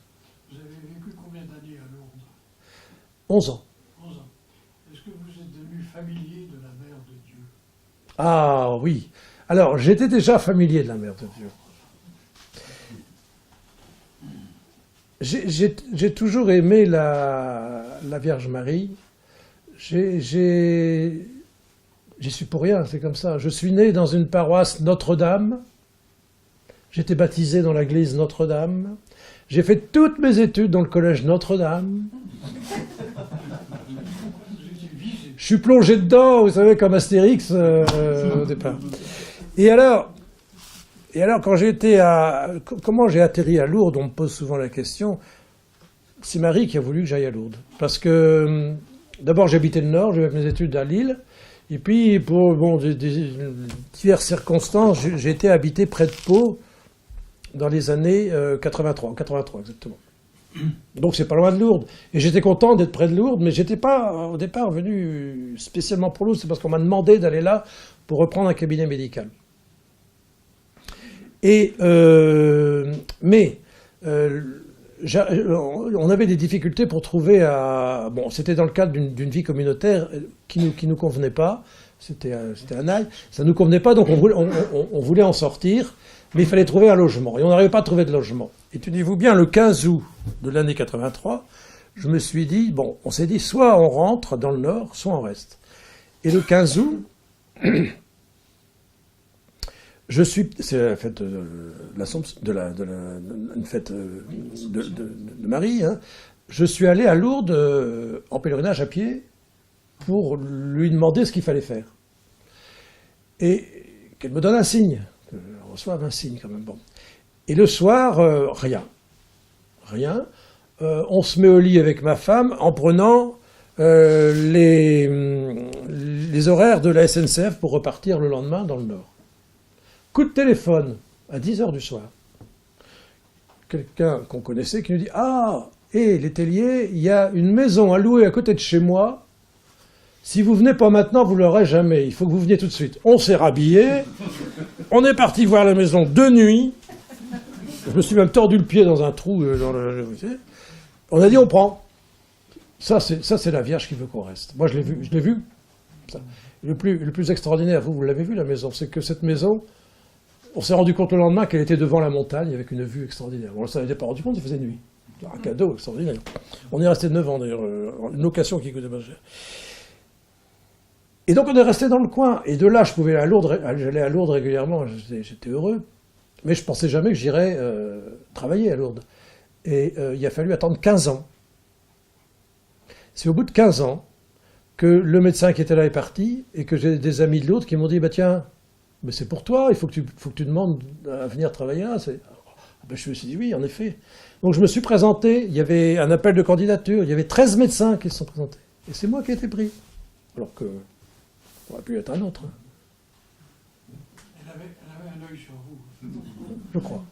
Vous avez vécu combien d'années à Lourdes? 11 ans. 11 ans. Est-ce que vous êtes devenu familier de la Mère de Dieu? Ah oui. Alors, j'étais déjà familier de la Mère de Dieu. J'ai toujours aimé la Vierge Marie. J'y suis pour rien, c'est comme ça. Je suis né dans une paroisse Notre-Dame. J'étais baptisé dans l'église Notre-Dame. J'ai fait toutes mes études dans le collège Notre-Dame. Je suis plongé dedans, vous savez, comme Astérix au départ. Et alors, quand j'ai été comment j'ai atterri à Lourdes, on me pose souvent la question. C'est Marie qui a voulu que j'aille à Lourdes. Parce que, d'abord, j'habitais le Nord, j'ai fait mes études à Lille. Et puis, pour diverses circonstances, j'ai été habité près de Pau dans les années 83 exactement. Donc, c'est pas loin de Lourdes. Et j'étais content d'être près de Lourdes, mais j'étais pas, au départ, venu spécialement pour Lourdes. C'est parce qu'on m'a demandé d'aller là pour reprendre un cabinet médical. Et, on avait des difficultés pour trouver bon, c'était dans le cadre d'une vie communautaire qui nous convenait pas. C'était un ail. Ça nous convenait pas, donc on voulait en sortir, mais il fallait trouver un logement. Et on n'arrivait pas à trouver de logement. Et tenez-vous bien, le 15 août de l'année 83, je me suis dit, bon, on s'est dit, soit on rentre dans le Nord, soit on reste. Et le 15 août, c'est la fête de une fête de Marie. Hein. Je suis allé à Lourdes en pèlerinage à pied pour lui demander ce qu'il fallait faire. Et qu'elle me donne un signe, que je reçoive un signe quand même. Bon. Et le soir, rien. On se met au lit avec ma femme en prenant les horaires de la SNCF pour repartir le lendemain dans le Nord. Coup de téléphone, à 10h du soir. Quelqu'un qu'on connaissait qui nous dit « Ah, les Telliers, il y a une maison à louer à côté de chez moi. Si vous venez pas maintenant, vous l'aurez jamais. Il faut que vous veniez tout de suite. » On s'est rhabillés. On est parti voir la maison de nuit. Je me suis même tordu le pied dans un trou. On a dit « On prend. » Ça, c'est la Vierge qui veut qu'on reste. Moi, je l'ai vu. Ça. Le plus extraordinaire, vous l'avez vu, la maison, c'est que cette maison... On s'est rendu compte le lendemain qu'elle était devant la montagne avec une vue extraordinaire. On ne s'en était pas rendu compte, il faisait nuit. Un cadeau extraordinaire. On est resté 9 ans d'ailleurs, une location qui coûtait pas cher. Et donc on est resté dans le coin. Et de là, je pouvais aller à Lourdes, j'allais à Lourdes régulièrement, j'étais heureux. Mais je pensais jamais que j'irais travailler à Lourdes. Et il a fallu attendre 15 ans. C'est au bout de 15 ans que le médecin qui était là est parti et que j'ai des amis de Lourdes qui m'ont dit, bah tiens, mais c'est pour toi, il faut que tu demandes à venir travailler là. Ben, je me suis dit oui, en effet. Donc je me suis présenté, il y avait un appel de candidature, il y avait 13 médecins qui se sont présentés. Et c'est moi qui ai été pris. Alors que ça aurait pu être un autre. Elle avait un œil sur vous. Je crois.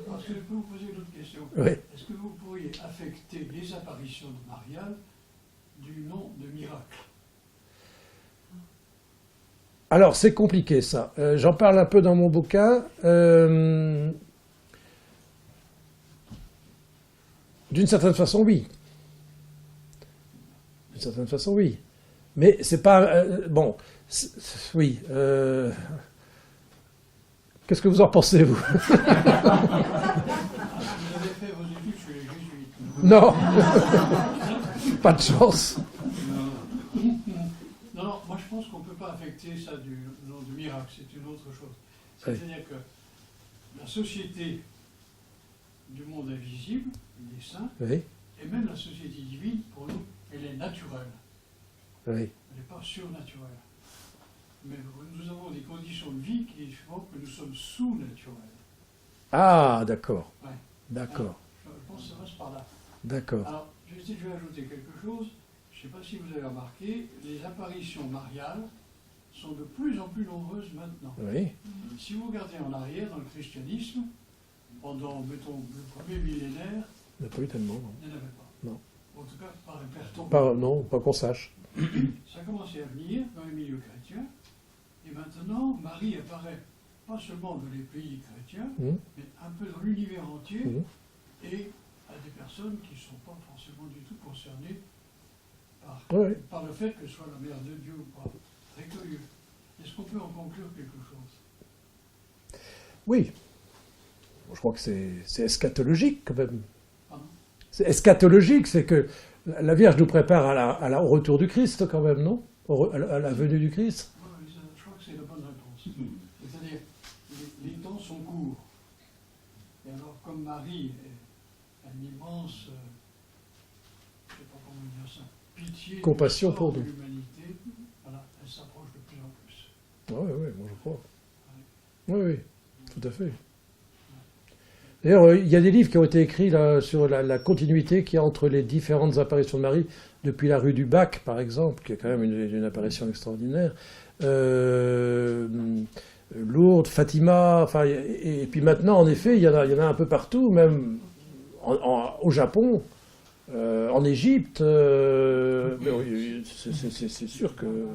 Parce que je peux vous poser une autre question. Oui. Est-ce que vous pourriez affecter les apparitions de Marianne du nom de miracle? Alors c'est compliqué ça. J'en parle un peu dans mon bouquin. D'une certaine façon, oui. D'une certaine façon, oui. Mais c'est pas... bon, oui. Qu'est-ce que vous en pensez, vous? Vous avez fait vos études chez les jésuites? Non. Pas de chance. Non, moi je pense qu'on ne peut pas affecter ça du nom de miracle, c'est une autre chose. C'est-à-dire que la société du monde invisible, des saints, Oui, et même la société divine, pour nous, elle est naturelle. oui. Elle n'est pas surnaturelle. Mais nous avons des conditions de vie qui font que nous sommes sous-naturels. Ah, d'accord. Ouais. D'accord. Je pense que ça passe par là. D'accord. Alors, je vais ajouter quelque chose. Je ne sais pas si vous avez remarqué, les apparitions mariales sont de plus en plus nombreuses maintenant. Oui. Si vous regardez en arrière dans le christianisme, pendant, mettons, le premier millénaire, Il n'y en a pas eu tellement, non. il n'y en avait pas. Non. En tout cas, par répertoire. Non, pas qu'on sache. Ça a commencé à venir dans les milieux chrétiens. Et maintenant, Marie apparaît pas seulement dans les pays chrétiens, Mmh. mais un peu dans l'univers entier, Mmh. et à des personnes qui ne sont pas forcément du tout concernées Oui. par le fait que ce soit la mère de Dieu ou pas. Très curieux. Est-ce qu'on peut en conclure quelque chose? Oui. Bon, je crois que c'est eschatologique, quand même. Pardon? C'est eschatologique, c'est que la Vierge nous prépare au retour du Christ, quand même, non? À la venue du Christ. Oui, je crois que c'est la bonne réponse. C'est-à-dire, les temps sont courts. Et alors, comme Marie a une immense, je ne sais pas comment dire ça, pitié, Compassion du sort pour nous. de l'humanité, voilà, elle s'approche de plus en plus. Oui, moi je crois. Oui, tout à fait. D'ailleurs, il y a des livres qui ont été écrits là, sur la continuité qu'il y a entre les différentes apparitions de Marie, depuis la rue du Bac, par exemple, qui est quand même une apparition extraordinaire, Lourdes, Fatima, enfin, et puis maintenant, en effet, il y en a un peu partout, même au Japon, en Égypte, mais oui, c'est sûr que...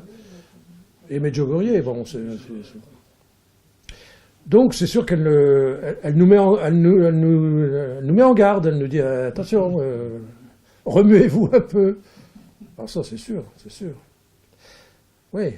Et Medjugorje, bon, donc c'est sûr qu'elle elle nous met en garde, elle nous dit attention, remuez-vous un peu. Alors ça c'est sûr, c'est sûr. Oui,